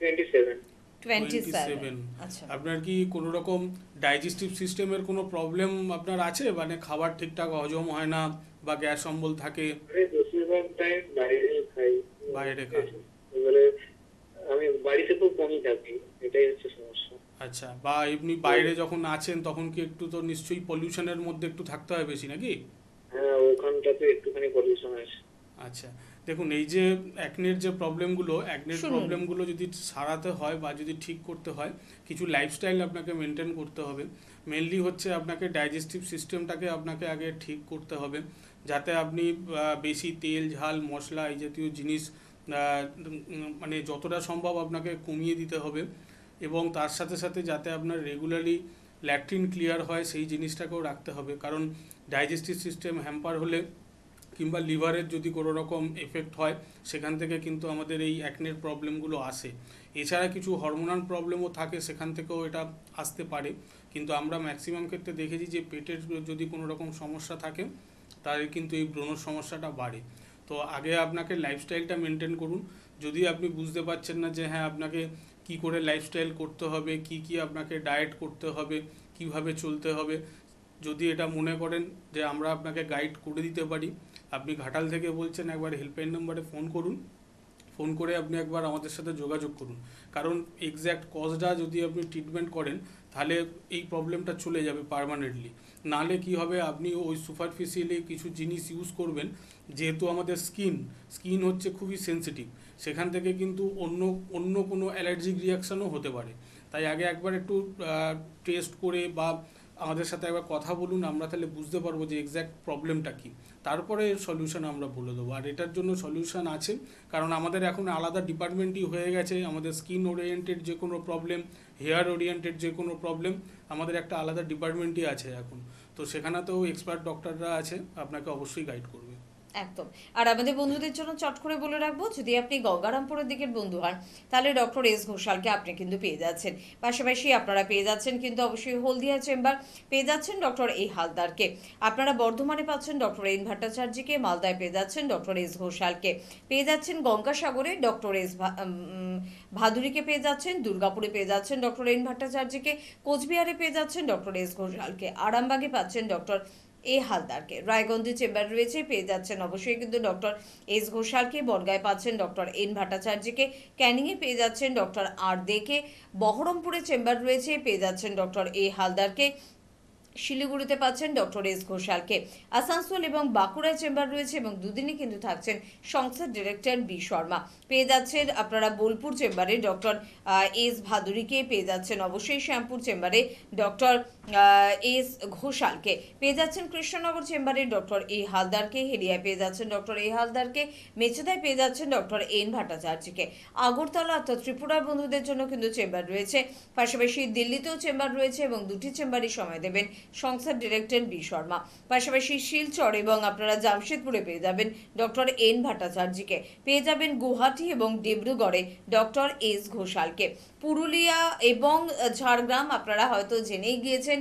27। 27। আচ্ছা, আপনার কি কোনো রকম ডাইজেস্টিভ সিস্টেমের কোনো প্রবলেম আপনার আছে? মানে খাবার ঠিকঠাক হজম হয় না বা গ্যাস অম্বল থাকে? আমি বেশিরভাগ টাইম বাইরে খাই। বাইরে খান? এবারে আমি বাড়িতে খুব কমই থাকি, এটাই হচ্ছে সমস্যা। আচ্ছা, বা এমনি বাইরে যখন আছেন তখন কি একটু তো নিশ্চয়ই পলিউশনের মধ্যে একটু থাকতে হয় বেশি, নাকি? হ্যাঁ, ওখানটাতে একটুখানি পলিউশন আছে। আচ্ছা, দেখুন এই যে অ্যাকনের যে প্রবলেমগুলো যদি সারাতে হয় বা যদি ঠিক করতে হয়, কিছু লাইফস্টাইল আপনাকে মেনটেন করতে হবে। মেনলি হচ্ছে আপনাকে ডাইজেস্টিভ সিস্টেমটাকে আপনাকে আগে ঠিক করতে হবে, যাতে আপনি বেশি তেল ঝাল মশলা এই জাতীয় জিনিস মানে যতটা সম্ভব আপনাকে কমিয়ে দিতে হবে। এবং তার সাথে সাথে যাতে আপনার রেগুলারলি ল্যাট্রিন ক্লিয়ার হয়, সেই জিনিসটাকেও রাখতে হবে। কারণ ডাইজেস্টিভ সিস্টেম হ্যাম্পার হলে কিংবা লিভারের যদি কোনো রকম এফেক্ট হয়, সেখান থেকে কিন্তু আমাদের এই অ্যাকনের প্রবলেমগুলো আসে। এছাড়া কিছু হরমোনাল প্রবলেমও থাকে, সেখান থেকেও এটা আসতে পারে। কিন্তু আমরা ম্যাক্সিমাম ক্ষেত্রে দেখেছি যে পেটের যদি কোনো রকম সমস্যা থাকে, তাহলে কিন্তু এই ব্রণর সমস্যাটা বাড়ে। তো আগে আপনাকে লাইফস্টাইলটা মেনটেন করুন। যদি আপনি বুঝতে পারছেন না যে হ্যাঁ আপনাকে কি করে লাইফস্টাইল করতে হবে, কি আপনাকে ডায়েট করতে হবে, কিভাবে চলতে হবে, যদি এটা মনে করেন যে আমরা আপনাকে গাইড করে দিতে পারি, আপনি ঘাটাল থেকে বলছেন, একবার হেল্পলাইন নাম্বারে ফোন করুন। ফোন করে আপনি একবার আমাদের সাথে যোগাযোগ করুন। কারণ এক্স্যাক্ট কজটা যদি আপনি ট্রিটমেন্ট করেন, তাহলে এই প্রবলেমটা চলে যাবে পার্মানেন্টলি। নাহলে কি হবে, আপনি ওই সুপারফিশিয়ালি কিছু জিনিস ইউজ করবেন। যেহেতু আমাদের স্কিন হচ্ছে খুবই সেনসিটিভ, সেখান থেকে কিন্তু অন্য কোনো অ্যালার্জিক রিয়াকশানও হতে পারে। তাই আগে একবার একটু টেস্ট করে বা আমাদের সাথে একবার কথা বলুন, আমরা তাহলে বুঝতে পারবো যে এক্স্যাক্ট প্রবলেমটা কী, তারপরে এর সলিউশন আমরা বলে দেবো। আর এটার জন্য সলিউশন আছে, কারণ আমাদের এখন আলাদা ডিপার্টমেন্টই হয়ে গেছে। আমাদের স্কিন ওরিয়েন্টেড যে কোনো প্রবলেম, হেয়ার ওরিয়েন্টেড যে কোনো প্রবলেম, আমাদের একটা আলাদা ডিপার্টমেন্টই আছে এখন। তো সেখানেতেও এক্সপার্ট ডক্টররা আছে, আপনাকে অবশ্যই গাইড করবে। একদম। আর আমাদের বন্ধুদের জন্য চট করে বলে রাখবো, যদি আপনি গঙ্গারামপুরের দিকের বন্ধু হন তাহলে ডক্টর এস ঘোষালকে আপনি কিন্তু পেয়ে যাচ্ছেন। পাশাপাশি আপনারা পেয়ে যাচ্ছেন কিন্তু অবশ্যই হলদিয়া চেম্বার, পেয়ে যাচ্ছেন ডক্টর এ হালদারকে। আপনারা বর্ধমানে পাচ্ছেন ডক্টর এন ভট্টাচার্যকে, মালদায় পেয়ে যাচ্ছেন ডক্টর এস ঘোষালকে, পেয়ে যাচ্ছেন গঙ্গাসাগরে ডক্টর এস ভাদুরীকে পেয়ে যাচ্ছেন, দুর্গাপুরে পেয়ে যাচ্ছেন ডক্টর এন ভট্টাচার্যকে, কোচবিহারে পেয়ে যাচ্ছেন ডক্টর এস ঘোষালকে, আরামবাগে পাচ্ছেন ডক্টর এ হালদারকে, রায়গঞ্জে চেম্বার রয়েছে, পেয়ে যাচ্ছেন অবশ্যই কিন্তু ডক্টর এস ঘোষালকে, বনগাঁয় পাচ্ছেন ডক্টর এন ভট্টাচার্যকে, ক্যানিংয়ে পেয়ে যাচ্ছেন ডক্টর আর দেকে, বহরমপুরে চেম্বার রয়েছে, পেয়ে যাচ্ছেন ডক্টর এ হালদারকে, শিলিগুড়িতে পাচ্ছেন ডক্টর এস ঘোষালকে, আসানসোল এবং বাঁকুড়ায় চেম্বার রয়েছে এবং দুদিনই কিন্তু থাকছেন সংস্থার ডিরেক্টর বি শর্মা, পেয়ে যাচ্ছেন আপনারা বোলপুর চেম্বারে ডক্টর এস ভাদুরীকে, পেয়ে যাচ্ছেন অবশ্যই শ্যামপুর চেম্বারে ডক্টর এস ঘোষালকে, পেয়ে যাচ্ছেন কৃষ্ণনগর চেম্বারে ডক্টর এ হালদারকে, হেরিয়ায় পেয়ে যাচ্ছেন ডক্টর এ হালদারকে, মেচেদায় পেয়ে যাচ্ছেন ডক্টর এন ভট্টাচার্যকে, আগরতলা অর্থাৎ ত্রিপুরার বন্ধুদের জন্য কিন্তু চেম্বার রয়েছে, পাশাপাশি দিল্লিতেও চেম্বার রয়েছে এবং দুটি চেম্বারই সময় দেবেন সংস্থার ডিরেক্টর বি শর্মা, পাশাপাশি শিলচর এবং আপনারা জামশেদপুরে পেয়ে যাবেন ডক্টর এন ভট্টাচার্যকে, পেয়ে যাবেন গুয়াহাটি এবং ডিব্রুগড়ে ডক্টর এস ঘোষালকে, পুরুলিয়া এবং ঝাড়গ্রাম আপনারা হয়তো জেনেই গিয়েছেন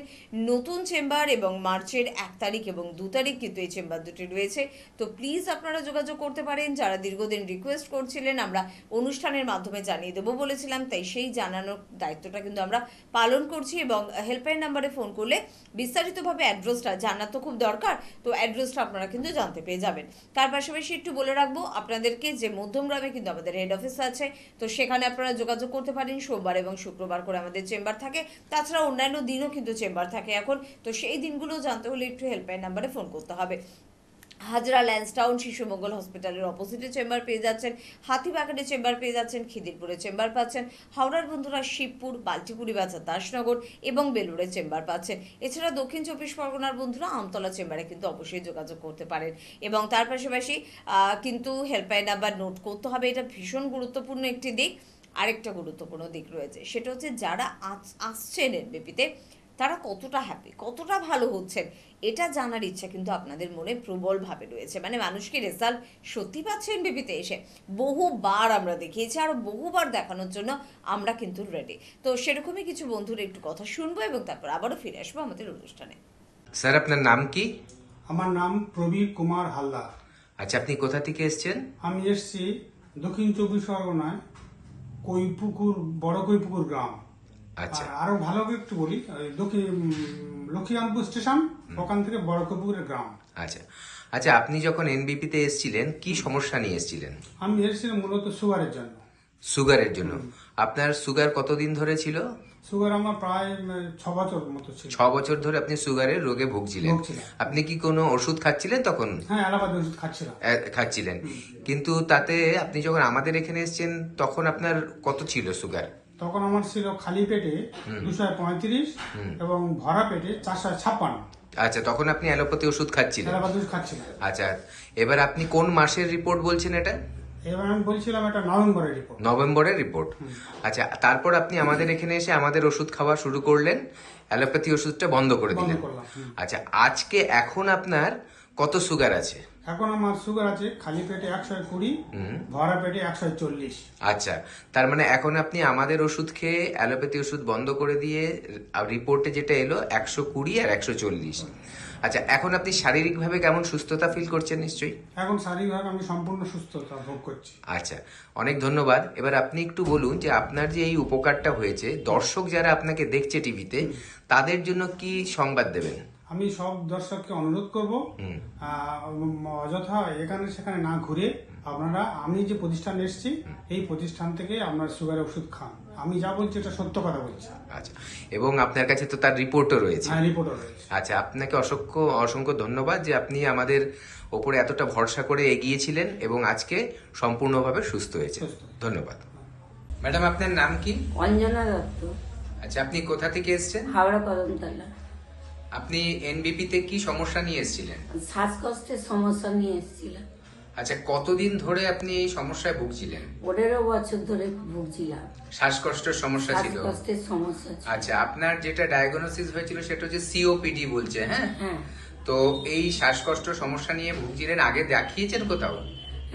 নতুন চেম্বার এবং মার্চের 1 তারিখ এবং 2 তারিখ কিন্তু এই চেম্বার দুটি রয়েছে। তো প্লিজ আপনারা যোগাযোগ করতে পারেন, যারা দীর্ঘদিন রিকোয়েস্ট করছিলেন আমরা অনুষ্ঠানের মাধ্যমে জানিয়ে দেবো বলেছিলাম, তাই সেই জানানোর দায়িত্বটা কিন্তু আমরা পালন করছি এবং হেল্পলাইন নাম্বারে ফোন করলে বিস্তারিতভাবে অ্যাড্রেসটা জানা তো খুব দরকার, তো অ্যাড্রেসটা আপনারা কিন্তু জানতে পেয়ে যাবেন। তার পাশাপাশি একটু বলে রাখবো আপনাদেরকে যে মধ্যমগ্রামে কিন্তু আমাদের হেড অফিস আছে, তো সেখানে আপনারা যোগাযোগ করতে পারেন। সোমবার এবং শুক্রবার করে আমাদের চেম্বার থাকে, তাছাড়া অন্যান্য দিনও কিন্তু চেম্বার থাকে এখন, তো সেই দিনগুলো জানতে হলে একটু হেল্পলাইন নাম্বারে ফোন করতে হবে। হাজরা ল্যান্সটাউন শিশু মঙ্গল হসপিটালের অপোজিটে চেম্বার পেয়ে যাচ্ছেন, হাতিবাগানে চেম্বার পেয়ে যাচ্ছেন, খিদিরপুরে চেম্বার পাচ্ছেন, হাওড়ার বন্ধুরা শিবপুর, বাল্টিপুরি বাজার, দাসনগর এবং বেলুড়ে চেম্বার পাচ্ছেন। এছাড়া দক্ষিণ 24 পরগনার বন্ধুরা আমতলা চেম্বারে কিন্তু অবশ্যই যোগাযোগ করতে পারেন এবং তার পাশাপাশি কিন্তু হেল্পলাইন নাম্বার নোট করতে হবে, এটা ভীষণ গুরুত্বপূর্ণ একটি দিক। আরেকটা গুরুত্বপূর্ণ দিক রয়েছে, সেটা হচ্ছে যারা আসছেন এনবিপিতে তারা কতটা হ্যাপি, কতটা ভালো হচ্ছেন, এটা জানার ইচ্ছা কিন্তু আপনাদের মনে প্রবলভাবে রয়েছে। মানে মানুষ কি রেজাল্ট সত্যি পাচ্ছে এনবিপিতে এসে? বহুবার আমরা দেখিয়েছি, আর বহুবার দেখানোর জন্য আমরা কিন্তু রেডি। তো সেরকমই কিছু বন্ধুর একটু কথা শুনবো এবং তারপর আবারও ফিরে আসবো আমাদের অনুষ্ঠানে। স্যার আপনার নাম কি? আমার নাম প্রবীর কুমার হালদার। আচ্ছা, আপনি কোথা থেকে এসেছেন? আমি এসেছি দক্ষিণ 24 পরগনায় কৈপুকুর, বড় কৈপুকুর গ্রাম। আচ্ছা। আর আরো ভালো করে একটু বলি, দক্ষিণ লক্ষ্মীকান্তপুর স্টেশন, ওখান থেকে বড় কৈপুকুরের গ্রাম। আচ্ছা আচ্ছা, আপনি যখন এনবিপিতে এসেছিলেন কি সমস্যা নিয়ে এসেছিলেন? আমি এসেছিলাম মূলত সুগারের জন্য। সুগারের জন্য? আপনার সুগার কতদিন ধরে ছিল? সুগার আমার প্রায় 6 বছর মতো ছিল। 6 বছর ধরে আপনি সুগারের রোগে ভুগছিলেন। আপনি কি কোনো ওষুধ খাচ্ছিলেন তখন? হ্যাঁ, অ্যালোপ্যাথি ওষুধ খাচ্ছিলাম। খাচ্ছিলেন, কিন্তু তাতে আপনি যখন আমাদের এখানে এসেছেন তখন আপনার কত ছিল সুগার? তখন আমার ছিল খালি পেটে 235 এবং ভরা পেটে 456। আচ্ছা, তখন আপনি অ্যালোপ্যাথি ওষুধ খাচ্ছিলেন? অ্যালোপ্যাথি ওষুধ খাচ্ছিলাম। আচ্ছা, এবার আপনি কোন মাসের রিপোর্ট বলছেন এটা? এবার আমি বলছিলাম এটা নভেম্বরের রিপোর্ট। নভেম্বরের রিপোর্ট। আচ্ছা, তারপর আপনি আমাদের এখানে এসে আমাদের ওষুধ খাওয়া শুরু করলেন, অ্যালোপ্যাথি ওষুধটা বন্ধ করে দিলেন। আচ্ছা, আজকে এখন আপনার কত সুগার আছে? এখন আমার সুগার আছে খালি পেটে 120, ভরা পেটে 140। আচ্ছা, তার মানে এখন আপনি আমাদের ওষুধ খেয়ে অ্যালোপ্যাথি ওষুধ বন্ধ করে দিয়ে রিপোর্টে যেটা এলো 120 আর 140। আচ্ছা, এখন আপনি শারীরিকভাবে কেমন সুস্থতা ফিল করছেন? নিশ্চয়ই এখন শারীরিকভাবে আমি সম্পূর্ণ সুস্থতা ভোগ করছি। আচ্ছা, অনেক ধন্যবাদ। এবার আপনি একটু বলুন যে আপনার যে এই উপকারটা হয়েছে, দর্শক যারা আপনাকে দেখছে টিভিতে, তাদের জন্য কি সংবাদ দেবেন? আমি সব দর্শককে অনুরোধ করব, অযথা এখানে সেখানে না ঘুরে আপনারা, আমি যে প্রতিষ্ঠানে এসেছি এই প্রতিষ্ঠান থেকে আপনার সুগারের ওষুধ খান। আমি যা বলছি এটা সত্য কথা বলছি। আচ্ছা, এবং আপনার কাছে তো তার রিপোর্টও রয়েছে? হ্যাঁ, রিপোর্টও রয়েছে। আচ্ছা, আপনাকে অসংখ্য অসংখ্য ধন্যবাদ যে আপনি আমাদের ওপরে এতটা ভরসা করে এগিয়েছিলেন এবং আজকে সম্পূর্ণভাবে সুস্থ হয়েছে। ধন্যবাদ। ম্যাডাম, আপনার নাম কি? অঞ্জনা দত্ত। আচ্ছা, আপনি কোথা থেকে এসেছেন? হাওড়া কদমতলা। আপনি এনবিপি তে কি সমস্যা নিয়ে এসেছিলেন? শ্বাসকষ্টের সমস্যা নিয়ে এসেছিলাম। আচ্ছা, কতদিন ধরে আপনি এই সমস্যায় ভুগছিলেন? 15 বছর ধরে ভুগছিলাম, শ্বাসকষ্টের সমস্যা ছিল? শ্বাসকষ্টের সমস্যা ছিল। আচ্ছা, আপনার যেটা ডায়াগনোসিস হয়েছিল সেটা হচ্ছে সিওপিডি বলছে, হ্যাঁ? হ্যাঁ তো এই শ্বাসকষ্ট সমস্যা নিয়ে ভুগছিলেন, আগে দেখিয়েছেন কোথাও?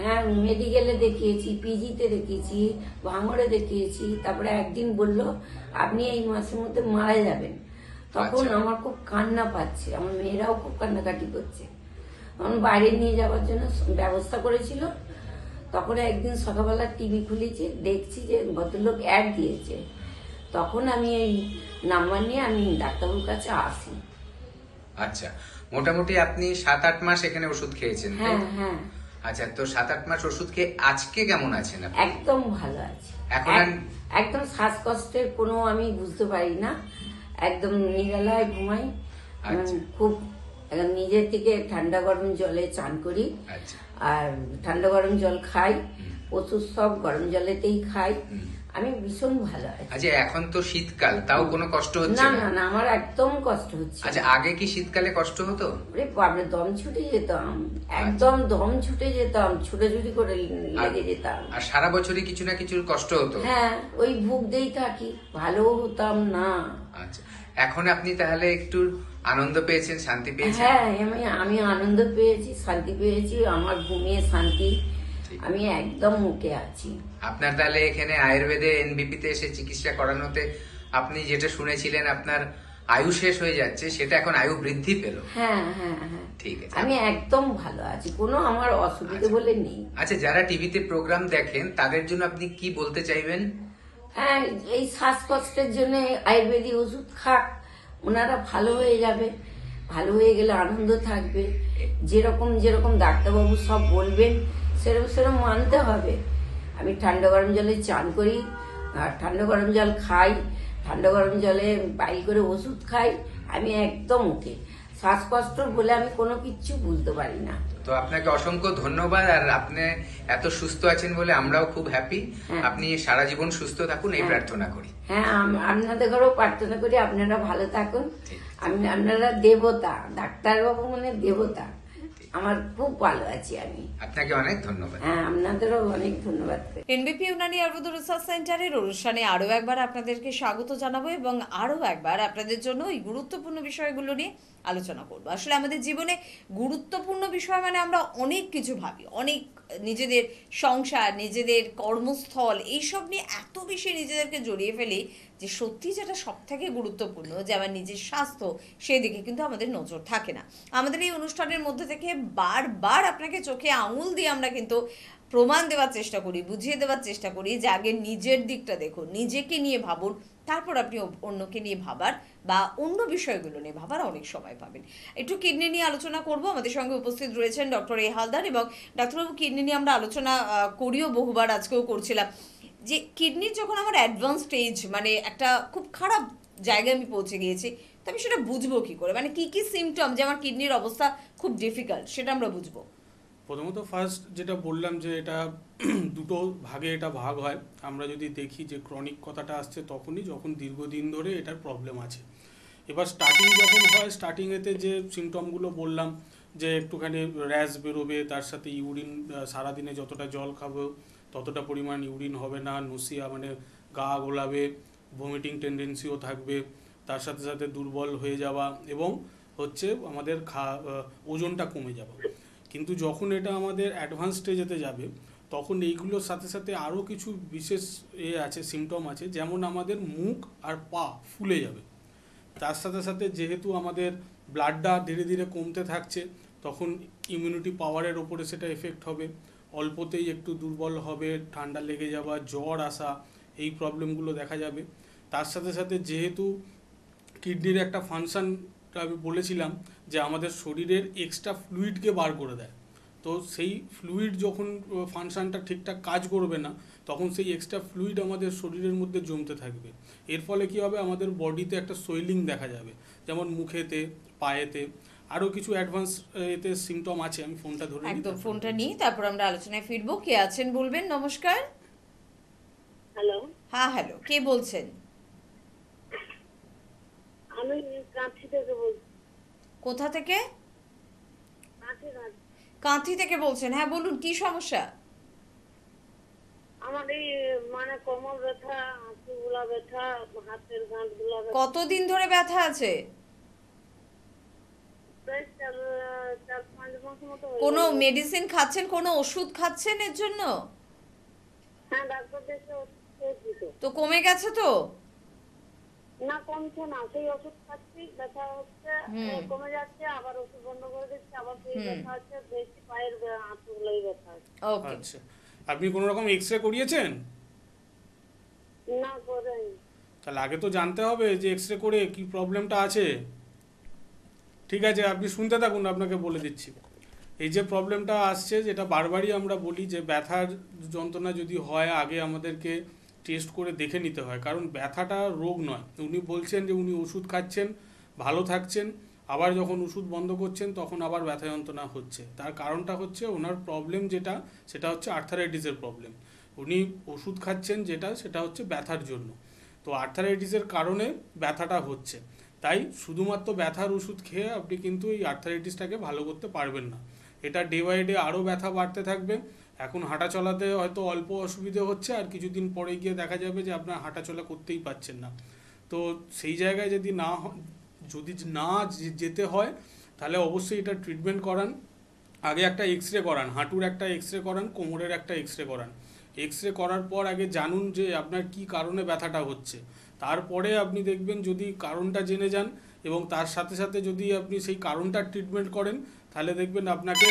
হ্যাঁ, মেডিকেলে দেখিয়েছি, পিজিতে দেখিয়েছি, ভাঙড়ে দেখিয়েছি। তারপরে একদিন বলল আপনি এই মাসের মধ্যে মারা যাবেন। তখন আচ্ছা। আমার খুব কান্না পাচ্ছে, আমার মেয়েরাও খুব কান্নাকাটি করছে। আমার বাইরে নিয়ে যাওয়ার জন্য ব্যবস্থা করেছিল। তখন একদিন সকালবেলা টিভি খুলেছি, দেখছি যে ভদ্রলোক অ্যাড দিয়েছে। তখন আমি এই নাম্বার নিয়ে আমি ডাক্তারবাবুর কাছে আসি। আচ্ছা, মোটামুটি আপনি 7-8 মাস এখানে ওষুধ খেয়েছেন, তাই হ্যাঁ তো? হ্যাঁ, আচ্ছা, তো 7-8 মাস ওষুধ খেয়ে আজকে কেমন আছেন আপনি? একদম ভালো আছে। এখন আর- একদম শ্বাসকষ্টের কোনো আমি বুঝতে পারি না, একদম নিরালায় ঘুমাই। আচ্ছা। খুব নিজের থেকে ঠান্ডা গরম জলে চান করি, আচ্ছা। আর ঠান্ডা গরম জল খাই, ওষুধ সব গরম জলেতেই খাই। আমি ভীষণ ভালো আছি। আচ্ছা, এখন তো শীতকাল, তাও কোনো কষ্ট হচ্ছে না না? না না, আমার একদম কষ্ট হচ্ছে না। আচ্ছা, আগে কি শীতকালে কষ্ট হতো? ওরে বাপরে, দম ছুটে যেতাম, একদম দম ছুটে যেতাম, ছুটোছুটি করে লেগে যেতাম। আর সারা বছরই কিছু না কিছু কষ্ট হতো? হ্যাঁ, ওই ভুগতেই থাকি, ভালো হতাম না। আচ্ছা, এখন আপনি তাহলে একটু আনন্দ পেয়েছেন, শান্তি পেয়েছেন? হ্যাঁ, আমি আনন্দ পেয়েছি, শান্তি পেয়েছি, আমার ঘুমিয়ে শান্তি। ঠিক। আমি একদম মুখে আছি। আপনার তাহলে এখানে আয়ুর্বেদে এনবিপি তে এসে চিকিৎসা করানোতে আপনি যেটা শুনেছিলেন আপনার আয়ু শেষ হয়ে যাচ্ছে, সেটা এখন আয়ু বৃদ্ধি পেল। হ্যাঁ হ্যাঁ হ্যাঁ, ঠিক আছে। আমি একদম ভালো আছি, কোনো আমার অসুবিধা আচ্ছা। বলে নেই। আচ্ছা, যারা টিভিতে প্রোগ্রাম দেখেন তাদের জন্য আপনি কি বলতে চাইবেন? হ্যাঁ, এই শ্বাসকষ্টের জন্য আয়ুর্বেদিক ওষুধ খাক, ওনারা ভালো হয়ে যাবে। ভালো হয়ে গেলে আনন্দ থাকবে। যেরকম যেরকম ডাক্তারবাবু সব বলবেন সেরকম সেরকম মানতে হবে। আমি ঠান্ডা গরম জলে চান করি, আর ঠান্ডা গরম জল খাই, ঠান্ডা গরম জলে বাইল করে ওষুধ খাই। আমি একদম ওকে। শ্বাসকষ্ট বলে আমি কোনো কিচ্ছু বুঝতে পারি না। তো আপনাকে অসংখ্য ধন্যবাদ, আর আপনি এত সুস্থ আছেন বলে আমরাও খুব হ্যাপি। হ্যাঁ। আপনি সারা জীবন সুস্থ থাকুন, এই হ্যাঁ। প্রার্থনা করি। হ্যাঁ, আপনাদের ঘরেও প্রার্থনা করি আপনারা ভালো থাকুন। ঠিক। আপনারা দেবতা, ডাক্তারবাবু মানে দেবতা। আমার খুব ভালো আছি আমি। আপনাকে অনেক ধন্যবাদ। হ্যাঁ, আপনাদেরও অনেক ধন্যবাদ। এনবিপি ইউনানি আয়ুর্বেদ রিসার্চ সেন্টারের অনুষ্ঠানে আরও একবার আপনাদেরকে স্বাগত জানাবো এবং আরও একবার আপনাদের জন্য এই গুরুত্বপূর্ণ বিষয়গুলো নিয়ে আলোচনা করব। আসলে আমাদের জীবনে গুরুত্বপূর্ণ বিষয় মানে আমরা অনেক কিছু ভাবি, অনেক নিজেদের সংসার, নিজেদের কর্মস্থল এইসব নিয়ে এত বেশি নিজেদেরকে জড়িয়ে ফেলি যে সত্যি যেটা সব থেকে গুরুত্বপূর্ণ, যে আমার নিজের স্বাস্থ্য, সেদিকে কিন্তু আমাদের নজর থাকে না। আমাদের এই অনুষ্ঠানের মধ্যে থেকে বারবার আপনাকে চোখে আঙুল দিয়ে আমরা কিন্তু প্রমাণ দেওয়ার চেষ্টা করি, বুঝিয়ে দেওয়ার চেষ্টা করি যে আগে নিজের দিকটা দেখুন, নিজেকে নিয়ে ভাবুন, তারপর আপনি অন্যকে নিয়ে ভাবার বা অন্য বিষয়গুলো নিয়ে ভাবার অনেক সময় পাবেন। একটু কিডনি নিয়ে আলোচনা করব। আমাদের সঙ্গে উপস্থিত রয়েছেন ডক্টর এ হালদার, এবং ডাক্তারবাবু কিডনি নিয়ে আমরা আলোচনা করিও বহুবার, আজকেও করছিলাম যে কিডনির যখন আমার অ্যাডভান্স স্টেজ, মানে একটা খুব খারাপ জায়গায় আমি পৌঁছে গিয়েছি, তো আমি সেটা বুঝবো কি করে? মানে কি কি সিমটম যে আমার কিডনির অবস্থা খুব ডিফিকাল্ট, সেটা আমরা বুঝবো। প্রথমত ফার্স্ট যেটা বললাম যে এটা দুটো ভাগে এটা ভাগ হয়। আমরা যদি দেখি যে ক্রনিক কথাটা আসছে তখনই যখন দীর্ঘদিন ধরে এটার প্রবলেম আছে। এবার স্টার্টিং যখন হয়, স্টার্টিংয়েতে যে সিমটমগুলো বললাম যে একটুখানি র্যাশ বেরোবে, তার সাথে ইউরিন, সারাদিনে যতটা জল খাবো ততটা পরিমাণ ইউরিন হবে না, নসিয়া মানে গা গোলাবে, ভমিটিং টেন্ডেন্সিও থাকবে, তার সাথে সাথে দুর্বল হয়ে যাওয়া এবং হচ্ছে আমাদের ওজনটা কমে যাওয়া। কিন্তু যখন এটা আমাদের অ্যাডভান্স স্টেজেতে যাবে তখন এইগুলোর সাথে সাথে আরও কিছু বিশেষ আছে, সিমটম আছে, যেমন আমাদের মুখ আর পা ফুলে যাবে। তার সাথে সাথে যেহেতু আমাদের ব্লাডটা ধীরে ধীরে কমতে থাকছে, তখন ইমিউনিটি পাওয়ারের ওপরে সেটা এফেক্ট হবে, অল্পতেই একটু দুর্বল হবে, ঠান্ডা লেগে যাওয়া, জ্বর আসা, এই প্রবলেমগুলো দেখা যাবে। তার সাথে সাথে যেহেতু কিডনির একটা ফাংশনটা আমি বলেছিলাম যে আমাদের শরীরের এক্সট্রা ফ্লুইডকে বার করে দেয়, তো সেই ফ্লুইড যখন ফাংশনটা ঠিকঠাক কাজ করবে না, তখন সেই এক্সট্রা ফ্লুইড আমাদের শরীরের মধ্যে জমতে থাকবে। এর ফলে কী হবে, আমাদের বডিতে একটা সোয়েলিং দেখা যাবে, যেমন মুখেতে, পায়েতে। আরও কিছু অ্যাডভান্স এতে সিমটম আছে, আমি ফোনটা ধরে একদম ফোনটা নিই, তারপর আমরা আলোচনায় ফিরবো। কে আছেন বলবেন। নমস্কার। হ্যালো। হ্যাঁ হ্যালো, কে বলছেন? আমি কাঁথি থেকে বলছি। কোথা থেকে? কাঁথি কাঁথি থেকে বলছেন, হ্যাঁ বলুন কি সমস্যা? আমার এই মানে কোমর ব্যথা, হাঁটুগুলা ব্যথা, হাতের গাঁটগুলা ব্যথা। কতদিন ধরে ব্যথা আছে? প্রায় 4-5 মাস মতো হয়ে কোনো গেল। মেডিসিন খাচ্ছেন, কোনো ওষুধ খাচ্ছেন এর জন্য? হ্যাঁ, ডাক্তার দেখে ওষুধ খেয়েছি তো। তো কমে গেছে তো? না, কমছে না, সেই ওষুধ খাচ্ছি, ব্যথা হচ্ছে, কমে যাচ্ছে, আবার ওষুধ বন্ধ করে দিচ্ছি, আবার সেই ব্যথা হচ্ছে, বেশি পায়ের হাঁটুগুলোই ব্যথা হচ্ছে। ওকে, আচ্ছা, আপনি কোনো রকম এক্সরে করিয়েছেন? না, করেন। তাহলে আগে তো জানতে হবে যে এক্সরে করে কি প্রবলেমটা আছে। ঠিক আছে, আপনি শুনতে থাকুন, আপনাকে বলে দিচ্ছি। এই যে প্রবলেমটা আসছে, যেটা বারবারই আমরা বলি যে ব্যথার যন্ত্রণা যদি হয় আগে আমাদেরকে টেস্ট করে দেখে নিতে হয়, কারণ ব্যথাটা রোগ নয়। উনি বলছেন যে উনি ওষুধ খাচ্ছেন, ভালো থাকছেন, আবার যখন ওষুধ বন্ধ করছেন তখন আবার ব্যথা যন্ত্রণা হচ্ছে। তার কারণটা হচ্ছে ওনার প্রবলেম যেটা, সেটা হচ্ছে আর্থারাইটিসের প্রবলেম। উনি ওষুধ খাচ্ছেন যেটা, সেটা হচ্ছে ব্যথার জন্য। তো আর্থারাইটিসের কারণে ব্যথাটা হচ্ছে। তাই শুধুমাত্র ব্যথার ওষুধ খেয়ে আপনি কিন্তু এই আর্থারাইটিসটাকে ভালো করতে পারবেন না। এটা ডে বাই ডে আরও ব্যথা বাড়তে থাকবে। এখন হাঁটা চলাতে হয়তো অল্প অসুবিধে হচ্ছে, আর কিছুদিন পরে গিয়ে দেখা যাবে যে আপনার হাঁটা চলা করতেই পারছেন না। তো সেই জায়গায় যদি না যেতে হয় তাহলে অবশ্যই এটা ট্রিটমেন্ট করান। আগে একটা এক্সরে করান, হাঁটুর একটা এক্সরে করান, কোমরের একটা এক্সরে করান। এক্সরে করার পর আগে জানুন যে আপনার কি কারণে ব্যথাটা হচ্ছে। তারপরে আপনি দেখবেন যদি কারণটা জেনে যান এবং তার সাথে সাথে যদি আপনি সেই কারণটার ট্রিটমেন্ট করেন, তাহলে দেখবেন আপনাকে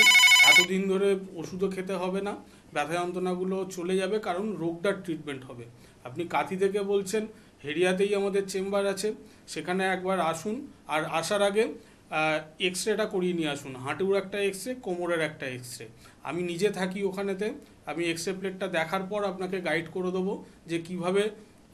এতদিন ধরে ওষুধও খেতে হবে না, ব্যথা যন্ত্রণাগুলো চলে যাবে, কারণ রোগটার ট্রিটমেন্ট হবে। আপনি কাঁথি থেকে বলছেন, হেরিয়াতেই আমাদের চেম্বার আছে, সেখানে একবার আসুন। আর আসার আগে এক্সরেটা করিয়ে নিয়ে আসুন, হাঁটুর একটা এক্সরে, কোমরের একটা এক্সরে। আমি নিজে থাকি ওখানেতে, আমি এক্সরে প্লেটটা দেখার পর আপনাকে গাইড করে দেবো যে কিভাবে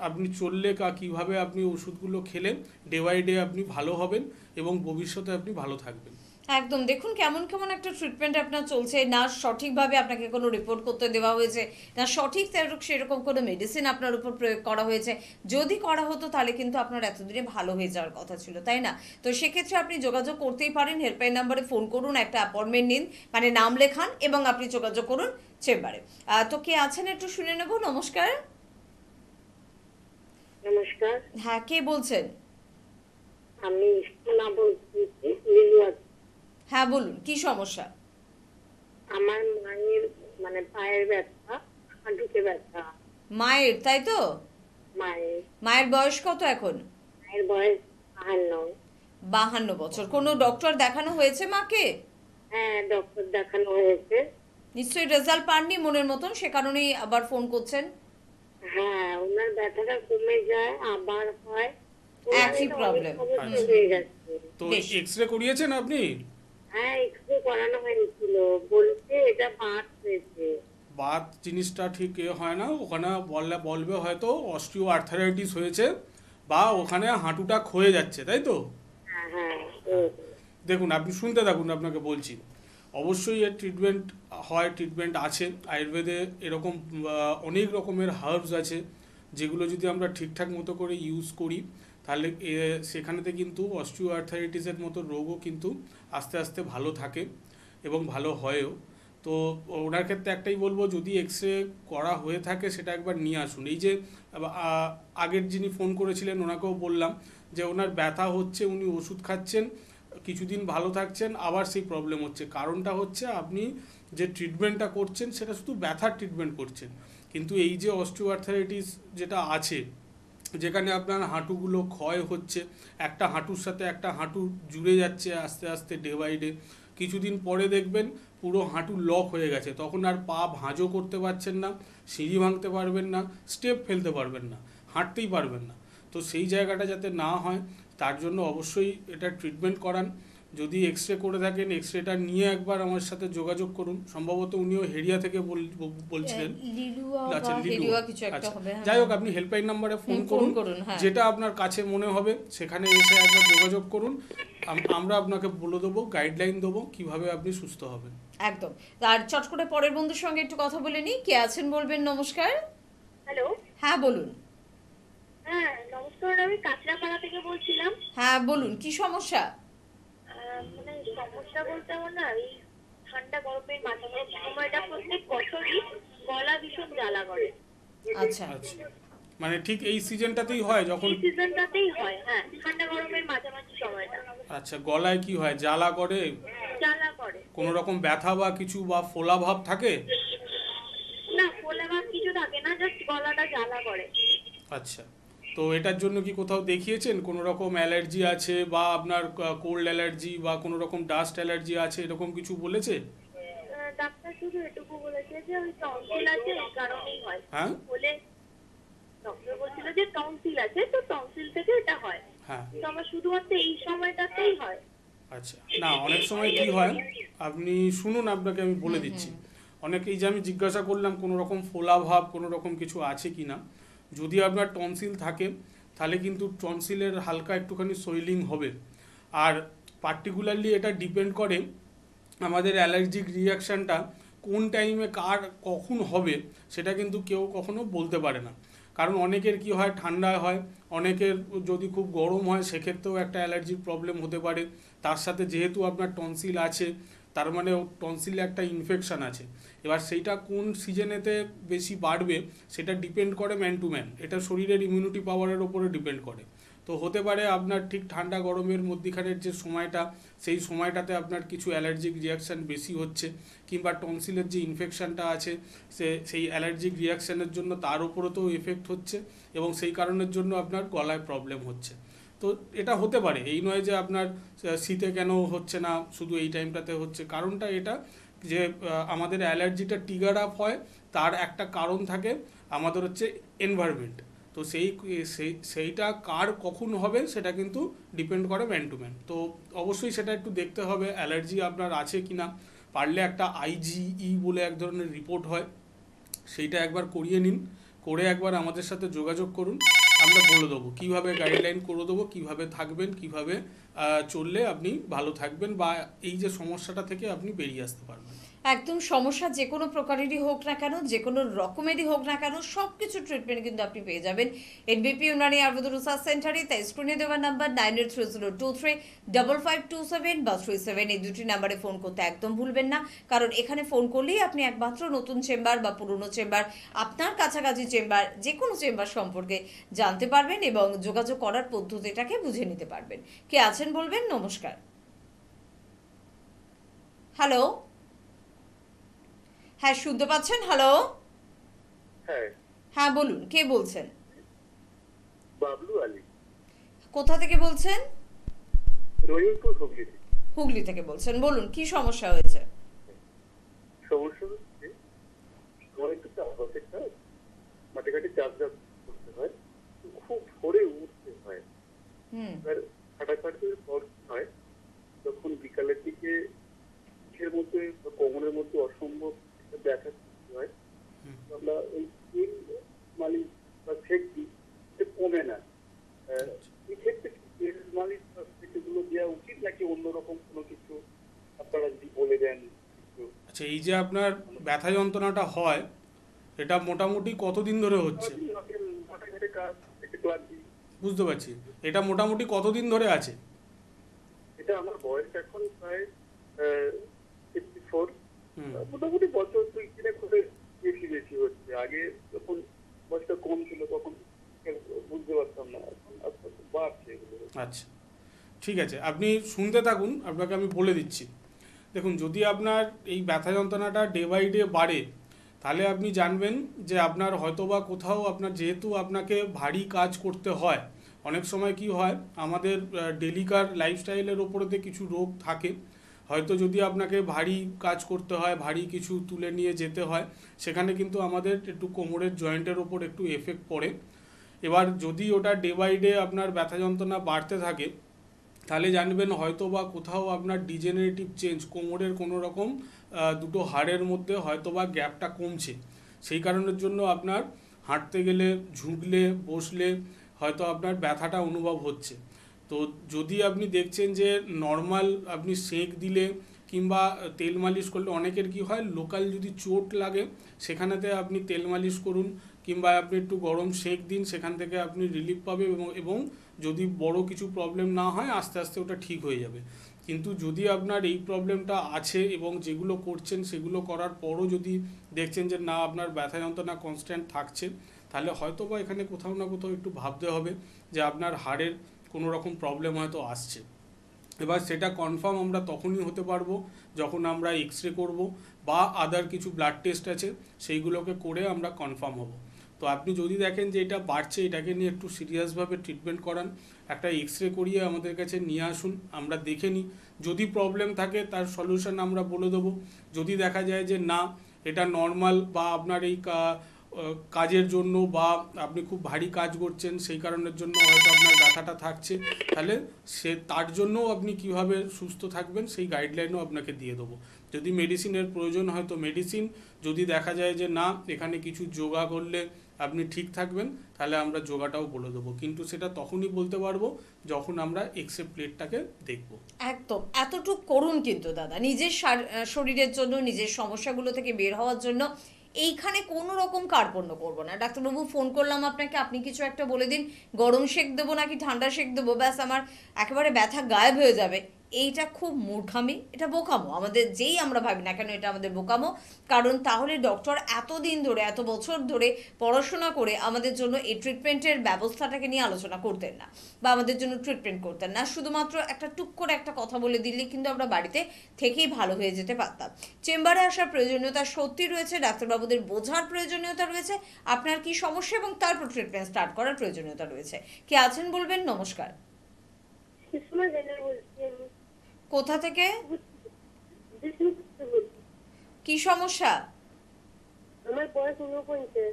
আপনি চললে কীভাবে আপনি ওষুধগুলো খেলে ডে বাই ডে আপনি ভালো হবেন এবং ভবিষ্যতে আপনি ভালো থাকবেন। একদম। দেখুন কেমন কেমন একটা ট্রিটমেন্ট আপনার চলছে, না সঠিকভাবে আপনাকে কোনো রিপোর্ট করতে দেওয়া হয়েছে, না সঠিক সেরকম কোনো মেডিসিন আপনার উপর প্রয়োগ করা হয়েছে। যদি করা হতো তাহলে কিন্তু আপনার এতদিনে ভালো হয়ে যাওয়ার কথা ছিল, তাই না? তো সেক্ষেত্রে আপনি যোগাযোগ করতেই পারেন, হেল্পলাইন নাম্বারে ফোন করুন, একটা অ্যাপয়েন্টমেন্ট নিন, মানে নাম লেখান এবং আপনি যোগাযোগ করুন চেম্বারে। তো কে আছেন একটু শুনে নেব। নমস্কার। নমস্কার, হ্যাঁ, কে বলছেন? আমি সোনা বলছি, লিলুয়া। হ্যাঁ বলুন, কি সমস্যা? আমার মায়ের মানে পায়ের ব্যথা, হাঁটুতে ব্যথা। মায়ের, তাই তো? মায়ের বয়স কত এখন? মায়ের বয়স 52। 52 বছর। কোনো ডক্টর দেখানো হয়েছে মাকে? হ্যাঁ, ডক্টর দেখানো হয়েছে। নিশ্চয়ই রেজাল্ট পাননি মনের মতন, সে কারণেই আবার ফোন করছেন। হ্যাঁ, ওনার ব্যথাটা কমে যায়, আবার হয়। একই প্রবলেম। হয়ে গেছে। তো বেশ। এক্সরে করিয়েছেন আপনি? হ্যাঁ, এক্সরে করানো হয়েছিল, বলছে এটা বাত হয়েছে। বাত জিনিসটা ঠিক হয় না, ওখানে বলবে হয়তো অস্টিও আর্থারাইটিস হয়েছে বা ওখানে হাঁটুটা ক্ষয়ে যাচ্ছে, তাই তো? হ্যাঁ হ্যাঁ। দেখুন, আপনি শুনতে থাকুন, আপনাকে বলছি। অবশ্যই এর ট্রিটমেন্ট হয়, ট্রিটমেন্ট আছে। আয়ুর্বেদে এরকম অনেক রকমের হার্বস আছে, যেগুলো যদি আমরা ঠিকঠাক মতো করে ইউজ করি তাহলে সেখানেতে কিন্তু অস্টিও আর্থারাইটিসের মতো রোগও কিন্তু আস্তে আস্তে ভালো থাকে এবং ভালো হয়ও। তো ওনার ক্ষেত্রে একটাই বলবো, যদি এক্সরে করা হয়ে থাকে সেটা একবার নিয়ে আসুন। এই যে আগের যিনি ফোন করেছিলেন ওনাকেও বললাম যে ওনার ব্যথা হচ্ছে, উনি ওষুধ খাচ্ছেন, কিছুদিন ভালো থাকছেন, আবার সেই প্রবলেম হচ্ছে। কারণটা হচ্ছে আপনি যে ট্রিটমেন্টটা করছেন সেটা শুধু ব্যথার ট্রিটমেন্ট করছেন, কিন্তু এই যে অস্টিওআর্থারাইটিস যেটা আছে, যেখানে আপনার হাঁটুগুলো ক্ষয় হচ্ছে, একটা হাঁটুর সাথে একটা হাঁটু জুড়ে যাচ্ছে আস্তে আস্তে ডে বাই ডে, কিছুদিন পরে দেখবেন পুরো হাঁটু লক হয়ে গেছে, তখন আর পা ভাঁজও করতে পারছেন না, সিঁড়ি ভাঙতে পারবেন না, স্টেপ ফেলতে পারবেন না, হাঁটতেই পারবেন না। তো সেই জায়গাটা যাতে না হয় তার জন্য অবশ্যই এটা ট্রিটমেন্ট করান। যদি এক্সরে করে থাকেন, এক্সরেটা নিয়ে একবার আমার সাথে যোগাযোগ করুন। সম্ভবত উনিও হেরিয়া থেকে বলছিলেন। আচ্ছা, লিলুয়া। আচ্ছা, যাই হোক, আপনি হেল্পলাইন নাম্বারে ফোন করুন, যেটা আপনার কাছে মনে হবে সেখানে এসে একবার যোগাযোগ করুন। আমরা আপনাকে বলে দেবো, গাইডলাইন দেবো কিভাবে আপনি সুস্থ হবেন। একদম। আর চট করে পরের বন্ধুর সঙ্গে একটু কথা বলে নিই। কে আছেন বলবেন। নমস্কার। হ্যালো। হ্যাঁ বলুন। হ্যাঁ নমস্কার, আমি কাঁচরাপাড়া থেকে বলছিলাম। হ্যাঁ বলুন, কি সমস্যা? মানে সমস্যা বলতে আমার না এই ঠান্ডা গরমের মাঝামাঝি সময়টা প্রত্যেক বছরই গলা ভীষণ জ্বালা করে। আচ্ছা, আচ্ছা, মানে ঠিক এই সিজনটাতেই হয় যখন? এই সিজনটাতেই হয়, হ্যাঁ ঠান্ডা গরমের মাঝামাঝি সময়টা আচ্ছা, গলায় কি হয়, জ্বালা করে? জ্বালা করে। কোনো রকম ব্যথা বা কিছু বা ফোলা ভাব থাকে? না ফোলা ভাব কিছু থাকে না, জাস্ট গলাটা জ্বালা করে। আচ্ছা, তো এটার জন্য কি কোথাও দেখিয়েছেন? কোনো রকম অ্যালার্জি আছে বা আপনার কোল্ড অ্যালার্জি বা কোনো রকম ডাস্ট অ্যালার্জি আছে, এরকম কিছু বলেছে? ডাক্তার শুধু এটুকু বলেছে যে ওই টনসিল আছে, এই কারণেই হয়। হ্যাঁ বলে ডক্টর বলছিল যে টনসিল আছে, তো টনসিল থেকে এটা হয়। হ্যাঁ, তো আমার শুধুমাত্র এই সময়টাতেই হয়। আচ্ছা, না অনেক সময় কি হয়, আপনি শুনুন, আপনাকে আমি বলে দিচ্ছি। অনেকেই যে আমি জিজ্ঞাসা করলাম কোনো রকম ফোলা ভাব কোনো রকম কিছু আছে কি না, যদি আপনার টনসিল থাকে তাহলে কিন্তু টনসিলের হালকা একটুখানি সোয়েলিং হবে। আর পার্টিকুলারলি এটা ডিপেন্ড করে আমাদের অ্যালার্জিক রিয়াকশানটা কোন টাইমে কার কখন হবে, সেটা কিন্তু কেউ কখনো বলতে পারে না। কারণ অনেকের কি হয়, ঠান্ডা হয়, অনেকের যদি খুব গরম হয় সেক্ষেত্রেও একটা অ্যালার্জির প্রবলেম হতে পারে। তার সাথে যেহেতু আপনার টনসিল আছে, তার মানে টনসিলে একটা ইনফেকশান আছে। এবার সেইটা কোন সিজনেতে বেশি বাড়বে সেটা ডিপেন্ড করে ম্যান টু ম্যান, এটা শরীরের ইমিউনিটি পাওয়ারের ওপরে ডিপেন্ড করে। তো হতে পারে আপনার ঠিক ঠান্ডা গরমের মধ্যিখানের যে সময়টা, সেই সময়টাতে আপনার কিছু অ্যালার্জিক রিয়াকশান বেশি হচ্ছে, কিংবা টনসিলের যে ইনফেকশানটা আছে সেই অ্যালার্জিক রিয়াকশানের জন্য তার উপরও তো এফেক্ট হচ্ছে, এবং সেই কারণের জন্য আপনার গলায় প্রবলেম হচ্ছে। তো এটা হতে পারে, এই নয় যে আপনার শীতে কেন হচ্ছে না, শুধু এই টাইমটাতে হচ্ছে। কারণটা এটা যে আমাদের অ্যালার্জিটা ট্রিগার আপ হয়, তার একটা কারণ থাকে আমাদের হচ্ছে এনভায়রনমেন্ট। তো সেইটা কার কখন হবে সেটা কিন্তু ডিপেন্ড করে ম্যান টু ম্যান। তো অবশ্যই সেটা একটু দেখতে হবে অ্যালার্জি আপনার আছে কি না। পারলে একটা IgE বলে এক ধরনের রিপোর্ট হয়, সেইটা একবার করিয়ে নিন, করে একবার আমাদের সাথে যোগাযোগ করুন, আমরা বলে দেবো কীভাবে গাইডলাইন করে দেবো, কীভাবে থাকবেন, কীভাবে চললে আপনি ভালো থাকবেন বা এই যে সমস্যাটা থেকে আপনি বেরিয়ে আসতে পারবেন। একদম সমস্যা যে কোনো প্রকারেরই হোক না কেন, যে কোনো রকমেরই হোক না কেন, সব কিছু ট্রিটমেন্ট কিন্তু আপনি পেয়ে যাবেন এনবিপি ইউনানি আয়ুর্বেদ রিসার্চ সেন্টারে। তাই স্ক্রিনে দেওয়া নাম্বার 9830235527 বা 37, এই দুটি নাম্বারে ফোন করতে একদম ভুলবেন না। কারণ এখানে ফোন করলেই আপনি একমাত্র নতুন চেম্বার বা পুরনো চেম্বার, আপনার কাছাকাছি চেম্বার, যে কোনো চেম্বার সম্পর্কে জানতে পারবেন এবং যোগাযোগ করার পদ্ধতিটাকে বুঝে নিতে পারবেন। কে আছেন বলবেন? নমস্কার। হ্যালো, হ্যাঁ শুনতে পাচ্ছেন? হ্যালো, হ্যাঁ, হ্যাঁ বলুন, কে বলছেন? বাবলু আলী, কোথা থেকে বলছেন? রহিমপুর, হুগলি। হুগলি থেকে বলছেন, বলুন কি সমস্যা হয়েছে? সমস্যা হচ্ছে আমার একটু চাপ হয়, মাঠে ঘাটে চাপ করতে হয়, খুব ভোরে উঠতে হয়। এবার হাঁটাহাঁটির পর হয় তখন বিকালের দিকে পিঠের মধ্যে বা কোমরের মধ্যে অসম্ভব ব্যথা সৃষ্টি হয়। আমরা ওই তেল মালিশ বা সেক দিই, কমে না। এক্ষেত্রে তেল মালিশ বা সেগুলো দেওয়া উচিত নাকি অন্যরকম কোনো কিছু আপনারা যদি বলে দেন? আচ্ছা, এই যে আপনার ব্যথা যন্ত্রণাটা হয়, এটা মোটামুটি কতদিন ধরে হচ্ছে? বুঝতে পারছি, এটা মোটামুটি কতদিন ধরে আছে? এটা আমার বয়স এখন প্রায় 54, মোটামুটি বছর 2-3 করে বেশি বেশি হচ্ছে। আগে যখন বয়সটা কম ছিল তখন বুঝতে পারতাম না, এখন আস্তে আস্তে বাড়ছে এগুলো। আচ্ছা, ঠিক আছে, আপনি শুনতে থাকুন, আপনাকে আমি বলে দিচ্ছি। দেখুন, যদি আপনার এই ব্যথা যন্ত্রণাটা ডে বাই ডে বাড়ে, তাহলে আপনি জানবেন যে আপনার হয়তোবা কোথাও আপনার, যেহেতু আপনাকে ভারী কাজ করতে হয়, অনেক সময় কি হয় আমাদের ডেলিকার লাইফস্টাইলের ওপরেতে কিছু রোগ থাকে। হয়তো যদি আপনাকে ভারী কাজ করতে হয়, ভারী কিছু তুলে নিয়ে যেতে হয়, সেখানে কিন্তু আমাদের একটু কোমরের জয়েন্টের ওপর একটু এফেক্ট পড়ে। এবার যদি ওটা ডে বাই ডে আপনার ব্যথা যন্ত্রণা বাড়তে থাকে, তাহলে জানবেন হয়তো বা কোথাও আপনার ডিজেনারেটিভ চেঞ্জ, কোমরের কোনো রকম দুটো হাড়ের মধ্যে হয়তো বা গ্যাপটা কমছে। সেই কারণের জন্য আপনার হাঁটতে গেলে, ঝুঁকলে, বসলে হয়তো আপনার ব্যথাটা অনুভব হচ্ছে। তো যদি আপনি দেখছেন যে নর্মাল আপনি সেঁক দিলে কিংবা তেল মালিশ করলে, অনেকের কি হয় লোকাল যদি চোট লাগে সেখানেতে আপনি তেল মালিশ করুন, কিংবা আপনি একটু গরম সেঁক দিন, সেখান থেকে আপনি রিলিফ পাবেন এবং যদি বড় কিছু প্রবলেম না হয় আস্তে আস্তে ওটা ঠিক হয়ে যাবে। কিন্তু যদি আপনার এই প্রবলেমটা আছে এবং যেগুলো করছেন সেগুলো করার পরও যদি দেখছেন যে না আপনার ব্যথা যন্ত্রণা কনস্ট্যান্ট থাকছে, তাহলে হয়তো বা এখানে কোথাও না কোথাও একটু ভাবতে হবে যে আপনার হাড়ের কোনো রকম প্রবলেম হয়তো আসছে। এবার সেটা কনফার্ম আমরা তখনই হতে পারবো যখন আমরা এক্সরে করব বা আদার কিছু ব্লাড টেস্ট আছে সেইগুলোকে করে আমরা কনফার্ম হব। তো আপনি যদি দেখেন যে এটা বাড়ছে, এটাকে নিয়ে একটু সিরিয়াসভাবে ট্রিটমেন্ট করান, একটা এক্সরে করিয়ে আমাদের কাছে নিয়ে আসুন, আমরা দেখে নিই। যদি প্রবলেম থাকে তার সলিউশন আমরা বলে দেবো। যদি দেখা যায় যে না এটা নর্মাল বা আপনার এই কাজের জন্য বা আপনি খুব ভারী কাজ করছেন সেই কারণের জন্য হয়তো আপনার ব্যথাটা থাকছে, তাহলে তার জন্যও আপনি কিভাবে সুস্থ থাকবেন সেই গাইডলাইনও আপনাকে দিয়ে দেবো। যদি মেডিসিনের প্রয়োজন হয় তো মেডিসিন, যদি দেখা যায় যে না এখানে কিছু যোগা করলে আপনি ঠিক থাকবেন তাহলে আমরা যোগাটাও বলে দেবো, কিন্তু সেটা তখনই বলতে পারবো যখন আমরা এক্সরে প্লেটটাকে দেখব। একদম এতটুক করুন কিন্তু দাদা, নিজের শরীরের জন্য, নিজের সমস্যাগুলো থেকে বের হওয়ার জন্য এইখানে কোনো রকম কার্পণ্য করবো না। ডাক্তারবাবু ফোন করলাম আপনাকে, আপনি কিছু একটা বলে দিন, গরম সেঁক দেবো নাকি ঠান্ডা সেঁক দেবো, ব্যাস আমার একেবারে ব্যথা গায়েব হয়ে যাবে। এইটা খুব মূর্খামি, এটা বোকামো। আমাদের যেই আমরা ভাবি না কেন এটা আমাদের বোকামো। কারণ তাহলে ডক্টর এতদিন ধরে, এত বছর ধরে পড়াশোনা করে আমাদের জন্য এই ট্রিটমেন্টের ব্যবস্থাটাকে নিয়ে আলোচনা করতেন না বা আমাদের জন্য ট্রিটমেন্ট করতেন না। শুধুমাত্র একটা টুক করে একটা কথা বলে দিলে কিন্তু আমরা বাড়িতে থেকেই ভালো হয়ে যেতে পারতাম। চেম্বারে আসার প্রয়োজনীয়তা সত্যি রয়েছে, ডাক্তারবাবুদের বোঝার প্রয়োজনীয়তা রয়েছে আপনার কি সমস্যা এবং তারপর ট্রিটমেন্ট স্টার্ট করার প্রয়োজনীয়তা রয়েছে। কে আছেন বলবেন? নমস্কার। কোথা থেকে? কি সমস্যা? আমার বয়স 49।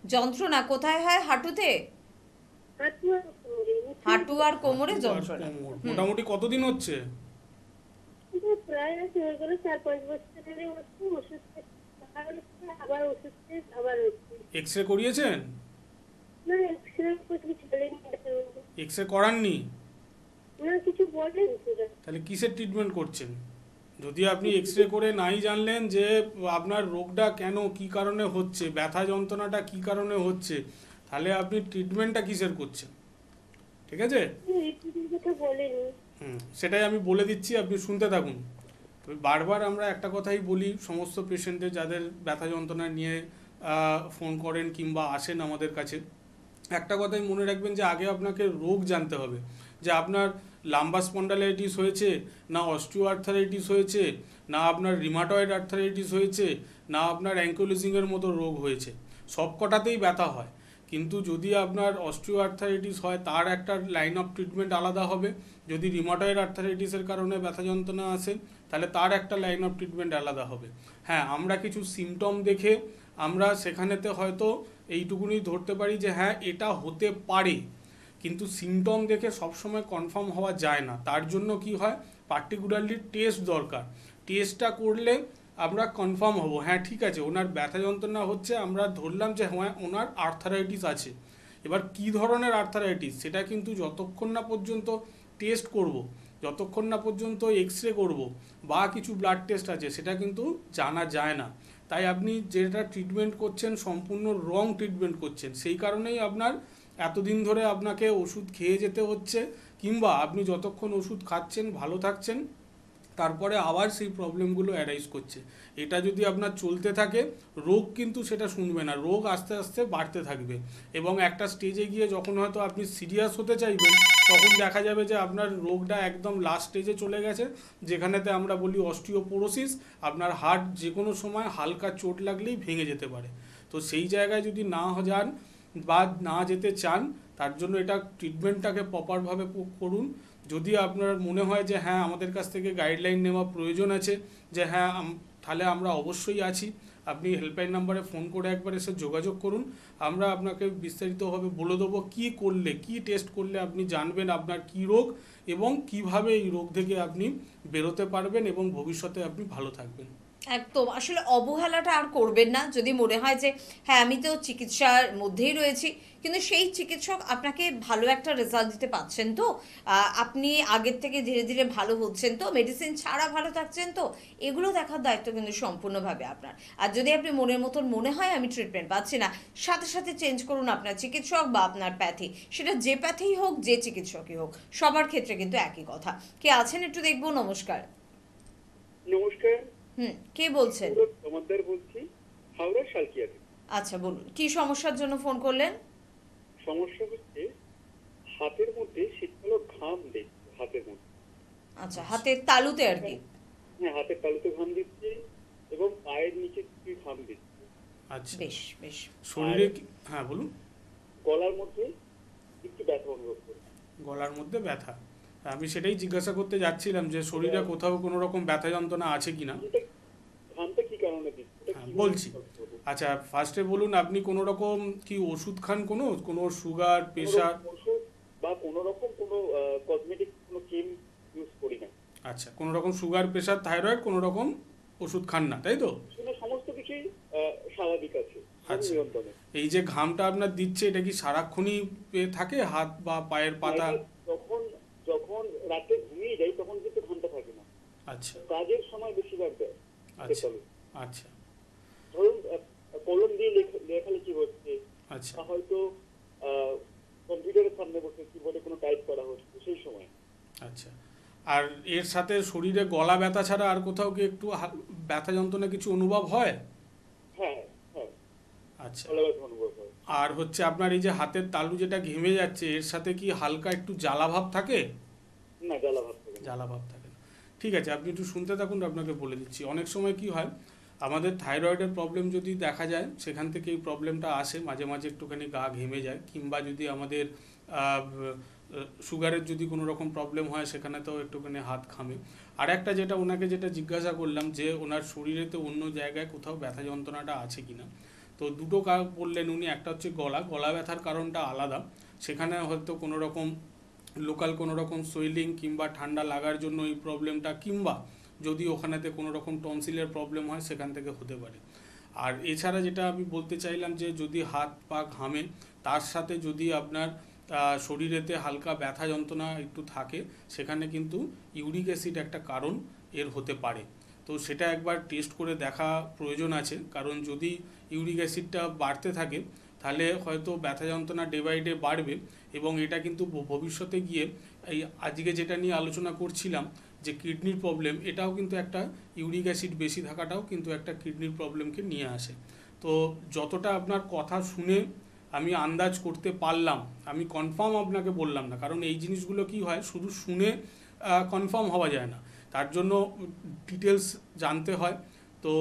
যন্ত্রণা কোথায় হয়? হাঁটুতে? হাঁটু আর কোমরে যন্ত্রণা। মোটামুটি কতদিন হচ্ছে? প্রায় হয়ে গেল 4-5 বছর ধরে হচ্ছে। ওষুধ আবার ওষুধ আবার হচ্ছে। এক্সরে করিয়েছেন? না, এক্সরে কিছু বলেনি। এক্সরে করাননি? না, কিছু বলেনি। তাহলে কিসের ট্রিটমেন্ট করছেন? যদি আপনি এক্সরে করে নাই জানলেন যে আপনার রোগটা কেন, কি কারণে হচ্ছে, ব্যথা যন্ত্রণাটা কি কারণে হচ্ছে, তাহলে আপনি ট্রিটমেন্টটা কিসের করছেন? ঠিক আছে, সেটাই আমি বলে দিচ্ছি, আপনি শুনতে থাকুন। তবে বারবার আমরা একটা কথাই বলি সমস্ত পেশেন্টদের যাদের ব্যথা যন্ত্রণা নিয়ে ফোন করেন কিংবা আসেন আমাদের কাছে, একটা কথাই মনে রাখবেন যে আগে আপনাকে রোগ জানতে হবে, যে আপনার লাম্বার স্পন্ডালাইটিস হয়েছে না অস্টিও আর্থারাইটিস হয়েছে না আপনার রিমাটয়েড আর্থারাইটিস হয়েছে না আপনার অ্যাঙ্কোলজিংয়ের মতো রোগ হয়েছে। সব কটাতেই ব্যথা হয়, কিন্তু যদি আপনার অস্টিও আর্থারাইটিস হয় তার একটা লাইন অফ ট্রিটমেন্ট আলাদা হবে, যদি রিমাটয়েড আর্থারাইটিসের কারণে ব্যথা যন্ত্রণা আসে তাহলে তার একটা লাইন অফ ট্রিটমেন্ট আলাদা হবে। হ্যাঁ, আমরা কিছু সিমটম দেখে আমরা সেখানেতে হয়তো এইটুকুনি ধরতে পারি যে হ্যাঁ এটা হতে পারে, কিন্তু সিমটম দেখে সবসময় কনফার্ম হওয়া যায় না। তার জন্য কি হয়, পার্টিকুলারলি টেস্ট দরকার। টেস্টটা করলে আমরা কনফার্ম হব হ্যাঁ ঠিক আছে ওনার ব্যথা যন্ত্রণা হচ্ছে, আমরা ধরলাম যে হ্যাঁ ওনার আর্থারাইটিস আছে। এবার কি ধরনের আর্থারাইটিস সেটা কিন্তু যতক্ষণ না পর্যন্ত টেস্ট করব, যতক্ষণ না পর্যন্ত এক্সরে করব বা কিছু ব্লাড টেস্ট আছে সেটা কিন্তু জানা যায় না। তাই আপনি যেটা ট্রিটমেন্ট করছেন সম্পূর্ণ রং ট্রিটমেন্ট করছেন, সেই কারণেই আপনার এতদিন ধরে আপনাকে ওষুধ খেয়ে যেতে হচ্ছে, কিংবা আপনি যতক্ষণ ওষুধ খাচ্ছেন ভালো থাকছেন তারপরে আবার সেই প্রবলেমগুলো অ্যারাইজ করছে। এটা যদি আপনার চলতে থাকে রোগ কিন্তু সেটা শুনবে না, রোগ আস্তে আস্তে বাড়তে থাকবে এবং একটা স্টেজে গিয়ে যখন হয়তো আপনি সিরিয়াস হতে চাইবেন তখন দেখা যাবে যে আপনার রোগটা একদম লাস্ট স্টেজে চলে গেছে, যেখানেতে আমরা বলি অস্টিওপোরোসিস। আপনার হার্ট যে কোনো সময় হালকা চোট লাগলেই ভেঙে যেতে পারে। তো সেই জায়গায় যদি না যান বা না যেতে চান তার জন্য এটা ট্রিটমেন্টটাকে প্রপারভাবে করুন। যদি আপনার মনে হয় যে হ্যাঁ আমাদের কাছ থেকে গাইডলাইন নেওয়া প্রয়োজন আছে, যে হ্যাঁ তাহলে আমরা অবশ্যই আছি, আপনি হেল্পলাইন নাম্বারে ফোন করে একবার এসে যোগাযোগ করুন। আমরা আপনাকে বিস্তারিতভাবে বলে দেবো কী করলে, কী টেস্ট করলে আপনি জানবেন আপনার কী রোগ এবং কিভাবে এই রোগ থেকে আপনি বেরোতে পারবেন এবং ভবিষ্যতে আপনি ভালো থাকবেন। একদম আসলে অবহেলাটা আর করবেন না। যদি মনে হয় যে হ্যাঁ আমি তো চিকিৎসার মধ্যেই রয়েছি, কিন্তু সেই চিকিৎসক আপনাকে ভালো একটা রেজাল্ট দিতে পারছেন তো, আপনি আগের থেকে ধীরে ধীরে ভালো হচ্ছেন তো, মেডিসিন ছাড়া ভালো থাকছেন তো, এগুলো দেখার দায়িত্ব কিন্তু সম্পূর্ণভাবে আপনার। আর যদি আপনি মনের মতন মনে হয় আমি ট্রিটমেন্ট পাচ্ছি না, সাথে সাথে চেঞ্জ করুন আপনার চিকিৎসক বা আপনার প্যাথি, সেটা যে প্যাথিই হোক যে চিকিৎসকই হোক, সবার ক্ষেত্রে কিন্তু একই কথা। কে আছেন একটু দেখবো। নমস্কার। নমস্কার, কে বলছেন? তোমাদের বলছি হাওড়া শালকিয়া থেকে। আচ্ছা বলুন, কি সমস্যার জন্য ফোন করলেন? সমস্যা হচ্ছে হাতের মধ্যে শীতকালে ঘাম দিচ্ছে হাতের মধ্যে। আচ্ছা, হাতের তালুতে আর কি? হ্যাঁ, হাতের তালুতে ঘাম দিচ্ছে এবং পায়ের নিচে কিছু ঘাম দিচ্ছে। আচ্ছা, বেশ বেশ। শরীরে হ্যাঁ বলুন। গলার মধ্যে একটু ব্যথা অনুভব করি। গলার মধ্যে ব্যথা, আমি সেটাই জিজ্ঞাসা করতে যাচ্ছিলাম যে শরীরে কোথাও কোনো রকম ব্যথা যন্ত্রণা আছে কিনা। ঘামটা কি কারণে দিচ্ছে এটা হ্যাঁ, কিভাবে বলছি। solve করবো? আচ্ছা, ফার্স্টে বলুন আপনি কোনো রকম কি ওষুধ খান, কোনো সুগার, প্রেশার? কোনো ওষুধ বা কোনো রকম কোনো কসমেটিক কোনো ক্রিম ইউজ করি না। আচ্ছা, কোনো রকম সুগার, প্রেশার, থাইরয়েড কোনো রকম ওষুধ খান না, তাই তো? শুনে সমস্ত কিছুই স্বাভাবিক আছে, সব আচ্ছা। নিয়ন্ত্রণে। এই যে ঘামটা আপনার দিচ্ছে এটা কি সারাক্ষণই থাকে হাত বা পায়ের পাতা? এটা যখন যখন রাতে ঘুমিয়ে যাই তখন কিন্তু ঘামটা থাকে না, আচ্ছা কাজের সময় বেশিরভাগ দেয়। আচ্ছা আচ্ছা ধরুন কলম দিয়ে লেখালেখি হচ্ছে, আচ্ছা বা হয়তো কম্পিউটারের সামনে বসে কিবোর্ডে কোনো টাইপ করা হচ্ছে সেই সময়। আচ্ছা। আর এর সাথে শরীরে গলা ব্যথা ছাড়া আর কোথাও কি একটু ব্যথা যন্ত্রণা কিছু অনুভব হয়? হ্যাঁ হ্যাঁ, আচ্ছা। গলা ব্যথা অনুভব হয়। আর হচ্ছে আপনার এই যে হাতের তালু যেটা ঘেমে যাচ্ছে এর সাথে কি হালকা একটু জ্বালা ভাব থাকে? না, জ্বালা ভাব থাকে না। জ্বালা ভাব থাকে না। ঠিক আছে, আপনি একটু শুনতে থাকুন, আপনাকে বলে দিচ্ছি। অনেক সময় কি হয়, আমাদের থাইরয়েডের প্রবলেম যদি দেখা যায় সেখান থেকে এই প্রবলেমটা আসে, মাঝে মাঝে একটুখানি গা ঘেমে যায়, কিংবা যদি আমাদের সুগারের যদি কোনো রকম প্রবলেম হয় সেখানে তো একটুখানি হাত ঘামে। আর একটা যেটা ওনাকে যেটা জিজ্ঞাসা করলাম যে ওনার শরীরে তো অন্য জায়গায় কোথাও ব্যথা যন্ত্রণাটা আছে কিনা, তো দুটো কারণ বললেন উনি। একটা হচ্ছে গলা ব্যথার কারণটা আলাদা, সেখানে হয়তো কোনো রকম লোকাল কোনো রকম সোয়েলিং কিংবা ঠান্ডা লাগার জন্য এই প্রবলেমটা, কিংবা যদি ওখানেতে কোনো রকম টনসিলের প্রবলেম হয় সেখান থেকে হতে পারে। আর এছাড়া যেটা আমি বলতে চাইলাম যে যদি হাত পা ঘামে তার সাথে যদি আপনার শরীরেতে হালকা ব্যথা যন্ত্রণা একটু থাকে, সেখানে কিন্তু ইউরিক অ্যাসিড একটা কারণ এর হতে পারে। তো সেটা একবার টেস্ট করে দেখা প্রয়োজন আছে, কারণ যদি ইউরিক অ্যাসিডটা বাড়তে থাকে তাহলে হয়তো ব্যথা যন্ত্রণা ডে বাই ডে বাড়বে, এবং এটা কিন্তু ভবিষ্যতে গিয়ে এই আজকে যেটা নিয়ে আলোচনা করছিলাম যে কিডনির প্রবলেম, এটাও কিন্তু একটা ইউরিক অ্যাসিড বেশি থাকাটাও কিন্তু একটা কিডনির প্রবলেমকে নিয়ে আসে। তো যতটা আপনার কথা শুনে আমি আন্দাজ করতে পারলাম, আমি কনফার্ম আপনাকে বললাম না, কারণ এই জিনিসগুলো কি হয় শুধু শুনে কনফার্ম হওয়া যায় না, তার জন্য ডিটেলস জানতে হয়। তো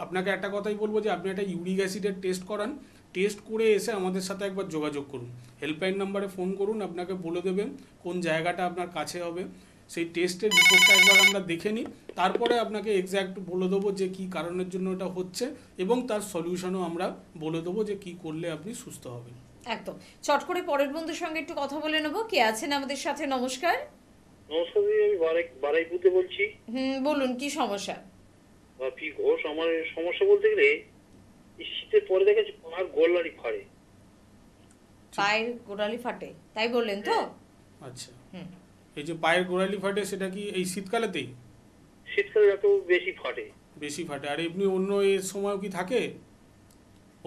আপনাকে একটা কথাই বলবো যে আপনি একটা ইউরিক অ্যাসিডের টেস্ট করান, টেস্ট করে এসে আমাদের সাথে একবার যোগাযোগ করুন, হেল্পলাইন নাম্বারে ফোন করুন, আপনাকে বলে দেবেন কোন জায়গাটা আপনার কাছে হবে। সেই টেস্টের রিপোর্টটা একবার আমরা দেখে নিই, তারপরে আপনাকে এক্স্যাক্ট বলে দেবো যে কী কারণের জন্য এটা হচ্ছে, এবং তার সলিউশনও আমরা বলে দেবো যে কী করলে আপনি সুস্থ হবেন। একদম। চট করে পরের বন্ধুর সঙ্গে একটু কথা বলে নেবো। কে আছেন আমাদের সাথে? নমস্কার। নমস্কার দিদি, আমি বারাইপুরে বলছি। বলুন কি সমস্যা? কি ঘোষ, আমার সমস্যা বলতে গেলে এই শীতের পরে দেখা যাচ্ছে পায়ের গোড়ালি ফাড়ে। পায়ের গোড়ালি ফাটে, তাই বললেন তো? আচ্ছা, এই যে পায়ের গোড়ালি ফাটে সেটা কি এই শীতকালেতেই? শীতকালে এত বেশি ফাটে। বেশি ফাটে। আর এমনি অন্য এর সময় কি থাকে,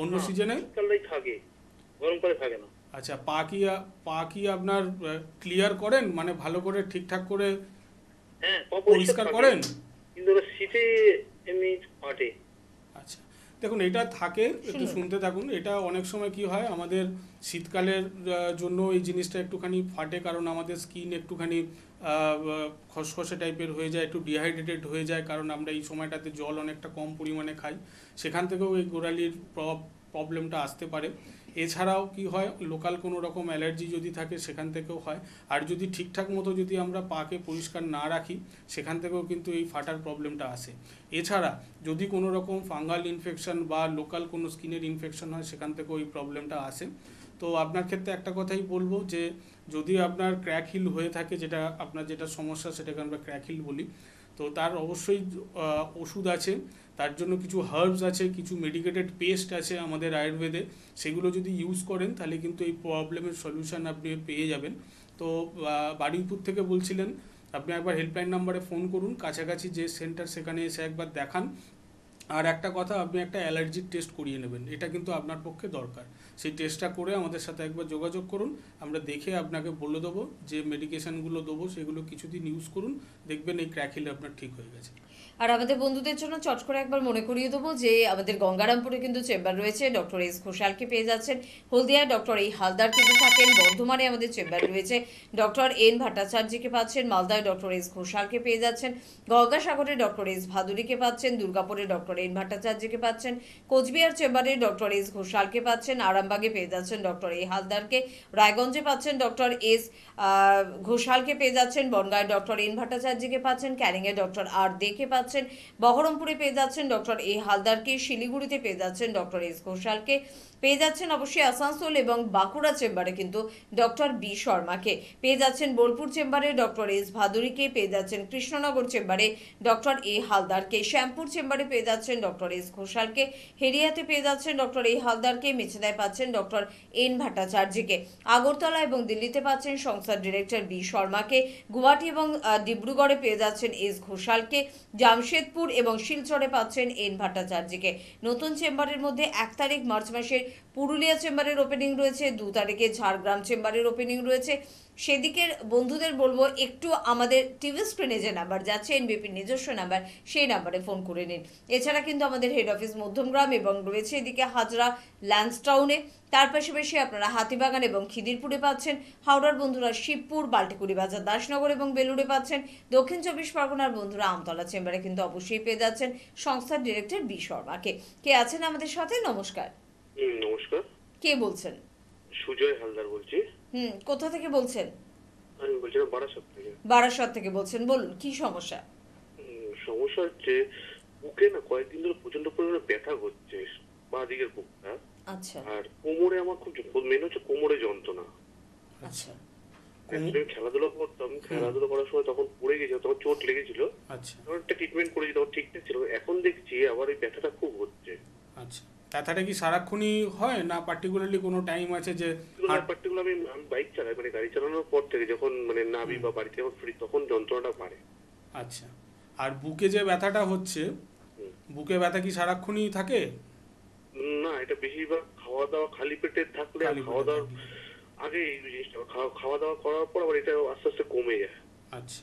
অন্য সিজনে? শীতকালেই থাকে, গরমকালে থাকে না। আচ্ছা, পা কি আপনার ক্লিয়ার করেন, মানে ভালো করে ঠিকঠাক করে হ্যাঁ, পরিষ্কার করেন? কিন্তু শীতে এমনি ফাটে। আচ্ছা, দেখুন এটা থাকে, একটু শুনতে থাকুন। এটা অনেক সময় কি হয়, আমাদের শীতকালের জন্য এই জিনিসটা একটুখানি ফাটে, কারণ আমাদের স্কিন একটুখানি খসখসে টাইপের হয়ে যায়, একটু ডিহাইড্রেটেড হয়ে যায়, কারণ আমরা এই সময়টাতে জল অনেকটা কম পরিমাণে খাই, সেখান থেকেও এই গোড়ালির প্রবলেমটা আসতে পারে। এছাড়াও কি হয়, লোকাল কোনো রকম অ্যালার্জি যদি থাকে সেখান থেকেও হয়। আর যদি ঠিকঠাক মতো যদি আমরা পাকে পরিষ্কার না রাখি সেখান থেকেও কিন্তু এই ফাটার প্রবলেমটা আসে। এছাড়া যদি কোনো রকম ফাঙ্গাল ইনফেকশন বা লোকাল কোনো স্কিনের ইনফেকশন হয় সেখান থেকেও এই প্রবলেমটা আসে। তো আপনার ক্ষেত্রে একটা কথাই বলবো যে যদি আপনার ক্র্যাক হিল হয়ে থাকে, যেটা আপনার যেটা সমস্যা সেটাকে আমরা ক্র্যাক হিল বলি, তো তার অবশ্যই ওষুধ আছে, তার জন্য কিছু হার্বস আছে, কিছু মেডিকেটেড পেস্ট আছে আমাদের আয়ুর্বেদে, সেগুলো যদি ইউজ করেন তাহলে কিন্তু এই প্রবলেমের সলিউশন আপনি পেয়ে যাবেন। তো বারুইপুর থেকে বলছিলেন, আপনি একবার হেল্পলাইন নাম্বারে ফোন করুন, কাছাকাছি যে সেন্টার সেখানে এসে একবার দেখান। আর একটা কথা, আপনি একটা অ্যালার্জির টেস্ট করিয়ে নেবেন, এটা কিন্তু আপনার পক্ষে দরকার। সেই টেস্টটা করে আমাদের সাথে একবার যোগাযোগ করুন, আমরা দেখে আপনাকে বলে দেবো যে মেডিকেশানগুলো দেবো সেগুলো কিছুদিন ইউজ করুন, দেখবেন এই ক্র্যাক হিল আপনার ঠিক হয়ে গেছে। আর আমাদের বন্ধুদের জন্য চট করে একবার মনে করিয়ে দেবো যে আমাদের গঙ্গারামপুরে কিন্তু চেম্বার রয়েছে, ডক্টর এস ঘোষালকে পেয়ে যাচ্ছেন। হলদিয়ায় ডক্টর এই হালদার কিন্তু থাকেন। বর্ধমানে আমাদের চেম্বার রয়েছে, ডক্টর এন ভট্টাচার্যকে পাচ্ছেন। মালদায় ডক্টর এস ঘোষালকে পেয়ে যাচ্ছেন। গঙ্গাসাগরে ডক্টর এস ভাদুরীকে পাচ্ছেন। দুর্গাপুরে ডক্টর এন ভট্টাচার্যকে পাচ্ছেন। কোচবিহার চেম্বারে ডক্টর এস ঘোষালকে পাচ্ছেন। আরামবাগে পেয়ে যাচ্ছেন ডক্টর এ হালদারকে। রায়গঞ্জে পাচ্ছেন ডক্টর এস ঘোষালকে পেয়ে যাচ্ছেন। বনগাঁয় ডক্টর এন ভট্টাচার্যকে পাচ্ছেন। ক্যানিংয়ে ডক্টর আর দেকে পাচ্ছেন। বহরমপুরে পেয়ে যাচ্ছেন ডক্টর এ হালদারকে। শিলিগুড়িতে পেয়ে যাচ্ছেন ডক্টর এস ঘোষালকে। পেয়ে যাচ্ছেন অবশ্যই আসানসোল এবং বাঁকুড়া চেম্বারে কিন্তু ডক্টর বি শর্মাকে। পেয়ে যাচ্ছেন বোলপুর চেম্বারে ডক্টর এস ভাদুরীকে। পেয়ে যাচ্ছেন কৃষ্ণনগর চেম্বারে ডক্টর এ হালদারকে। শ্যামপুর চেম্বারে পেয়ে যাচ্ছেন ডক্টর এস ঘোষালকে। হেরিয়াতে পেয়ে যাচ্ছেন ডক্টর এ হালদারকে। মেছেদায় পাচ্ছেন ডক্টর এন ভট্টাচার্যকে। আগরতলা এবং দিল্লিতে পাচ্ছেন সংস্থার ডিরেক্টর বি শর্মাকে। গুয়াহাটি এবং ডিব্রুগড়ে পেয়ে যাচ্ছেন এস ঘোষালকে। জামশেদপুর এবং শিলচরে পাচ্ছেন এন ভট্টাচার্যকে। নতুন চেম্বারের মধ্যে 1 তারিখ মার্চ মাসের পুরুলিয়া চেম্বারের ওপেনিং রয়েছে, 2 তারিখে ঝাড়গ্রাম চেম্বারের ওপেনিং রয়েছে। সেদিকের বন্ধুদের বলবো একটু আমাদের টিভি স্ক্রিনে যে নাম্বার যাচ্ছে এনবিপির নিজস্ব নাম্বার, সেই নাম্বারে ফোন করে নিন। এছাড়া কিন্তু আমাদের হেড অফিস মধ্যমগ্রাম এবং রয়েছে এদিকে হাজরা ল্যান্সটাউনে। তার পাশাপাশি আপনারা হাতিবাগান এবং খিদিরপুরে পাচ্ছেন। হাওড়ার বন্ধুরা শিবপুর, বাল্টিকুড়ি বাজার, দাসনগর এবং বেলুড়ে পাচ্ছেন। দক্ষিণ 24 পরগনার বন্ধুরা আমতলা চেম্বারে কিন্তু অবশ্যই পেয়ে যাচ্ছেন সংস্থার ডিরেক্টর বি শর্মাকে। কে আছেন আমাদের সাথে? নমস্কার। নমস্কার, কে বলছেন? সুজয় হালদার বলছি। কোথা থেকে বলছেন? আমি বলছিলাম বারাসাত থেকে। বারাসাত থেকে বলছেন, বলুন কি সমস্যা? সমস্যা হচ্ছে বুকে না কয়েকদিন ধরে প্রচন্ড পরিমাণে ব্যথা হচ্ছে, বাঁ দিকের বুকটা। আচ্ছা আর কোমরে আমার খুব মেন হচ্ছে কোমরে যন্ত্রণা। আচ্ছা আমি খেলাধুলা করতাম, খেলাধুলা করার সময় তখন পড়ে গেছিল, তখন চোট লেগেছিল, আচ্ছা তখন একটা ট্রিটমেন্ট করেছি, তখন ঠিকঠাক ছিল। এখন দেখছি আবার এই ব্যথাটা খুব হচ্ছে। আচ্ছা, ব্যথাটা কি সারাক্ষণই হয় না পার্টিকুলারলি কোনো টাইম আছে যে পার্টিকুলার আমি বাইক চালাই, মানে গাড়ি চালানোর পর থেকে যখন মানে নাবি বা বাড়িতে যখন ফ্রি তখন যন্ত্রণাটা বাড়ে। আচ্ছা, আর বুকে যে ব্যথাটা হচ্ছে, বুকে ব্যথা কি সারাক্ষণই থাকে? না, এটা বেশিরভাগ খাওয়া দাওয়া খালি পেটে থাকলে, খাওয়া দাওয়ার আগে এই জিনিসটা, খাওয়া দাওয়া করার পর আবার এটা আস্তে আস্তে কমে যায়। আচ্ছা,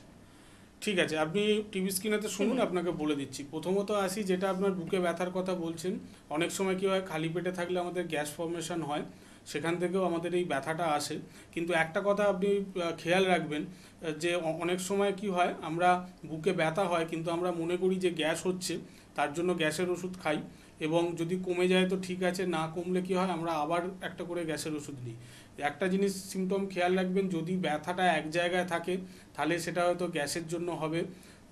ঠিক আছে, আপনি টিভি স্ক্রিনেতে শুনুন, আপনাকে বলে দিচ্ছি। প্রথমত আসি, যেটা আপনার বুকে ব্যথার কথা বলছেন, অনেক সময় কী হয়, খালি পেটে থাকলে আমাদের গ্যাস ফর্মেশন হয়, সেখান থেকেও আমাদের এই ব্যথাটা আসে। কিন্তু একটা কথা আপনি খেয়াল রাখবেন যে অনেক সময় কি হয়, আমরা বুকে ব্যথা হয় কিন্তু আমরা মনে করি যে গ্যাস হচ্ছে, তার জন্য গ্যাসের ওষুধ খাই, এবং যদি কমে যায় তো ঠিক আছে, না কমলে কি হয়, আমরা আবার একটা করে গ্যাসের ওষুধ নিই। একটা জিনিস সিমটম খেয়াল রাখবেন, যদি ব্যথাটা এক জায়গায় থাকে তাহলে সেটা হয়তো গ্যাসের জন্য হবে।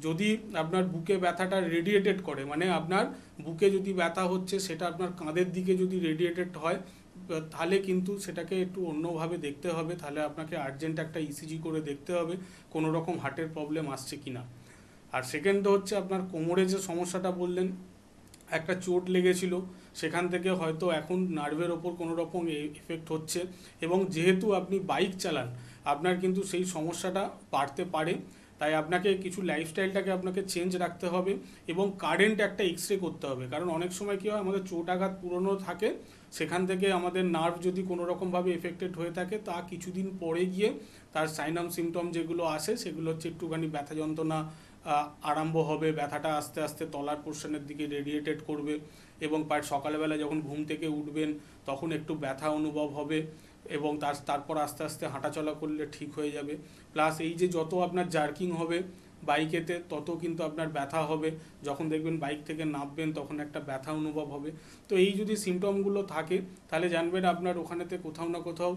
যদি আপনার বুকে ব্যথাটা রেডিয়েটেড করে, মানে আপনার বুকে যদি ব্যথা হচ্ছে সেটা আপনার কাঁধের দিকে যদি রেডিয়েটেড হয়, তাহলে কিন্তু সেটাকে একটু অন্যভাবে দেখতে হবে। তাহলে আপনাকে আর্জেন্ট একটা ইসিজি করে দেখতে হবে কোনো রকম হার্টের প্রবলেম আসছে কি না। আর সেকেন্ড হচ্ছে, আপনার কোমরে যে সমস্যাটা বললেন, একটা চোট লেগেছিল, সেখান থেকে হয়তো এখন নার্ভের ওপর কোনো রকম এফেক্ট হচ্ছে, এবং যেহেতু আপনি বাইক চালান আপনার কিন্তু সেই সমস্যাটা বাড়তে পারে। তাই আপনাকে কিছু লাইফস্টাইলটাকে আপনাকে চেঞ্জ রাখতে হবে, এবং কারেন্ট একটা এক্সরে করতে হবে। কারণ অনেক সময় কী হয়, আমাদের চোট আঘাত পুরনো থাকে, সেখান থেকে আমাদের নার্ভ যদি কোনো রকমভাবে এফেক্টেড হয়ে থাকে, তা কিছুদিন পরে গিয়ে তার সাইনাম সিমটম যেগুলো আসে সেগুলো হচ্ছে একটুখানি ব্যথা যন্ত্রণা আরম্ভ হবে, ব্যথাটা আস্তে আস্তে তলার পোর্শনের দিকে রেডিয়েটেড করবে, এবং সকালবেলা যখন ঘুম থেকে উঠবেন তখন একটু ব্যথা অনুভব হবে, এবং তারপর আস্তে আস্তে হাঁটাচলা করলে ঠিক হয়ে যাবে। প্লাস এই যে যত আপনার জার্কিং হবে বাইকেতে, তত কিন্তু আপনার ব্যথা হবে। যখন দেখবেন বাইক থেকে নামবেন তখন একটা ব্যথা অনুভব হবে। তো এই যদি সিমটমগুলো থাকে তাহলে জানবেন আপনার ওখানেতে কোথাও না কোথাও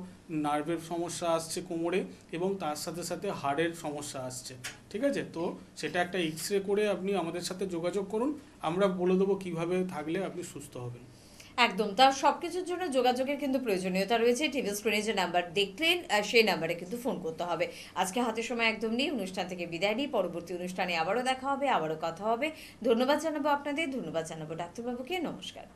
নার্ভের সমস্যা আসছে কোমরে, এবং তার সাথে সাথে হাড়ের সমস্যা আসছে। ঠিক আছে, তো সেটা একটা এক্সরে করে আপনি আমাদের সাথে যোগাযোগ করুন, আমরা বলে দেবো কীভাবে থাকলে আপনি সুস্থ হবেন। একদম, তার সবকিছুর জন্য যোগাযোগের কিন্তু প্রয়োজনীয়তা রয়েছে। টিভি স্ক্রিনে যে নাম্বার দেখলেন সেই নাম্বারে কিন্তু ফোন করতে হবে। আজকে হাতে সময় একদম নেই, অনুষ্ঠান থেকে বিদায় নিই। পরবর্তী অনুষ্ঠানে আবারও দেখা হবে, আবারও কথা হবে। ধন্যবাদ জানাবো আপনাদের, ধন্যবাদ জানাবো ডাক্তারবাবুকে। নমস্কার।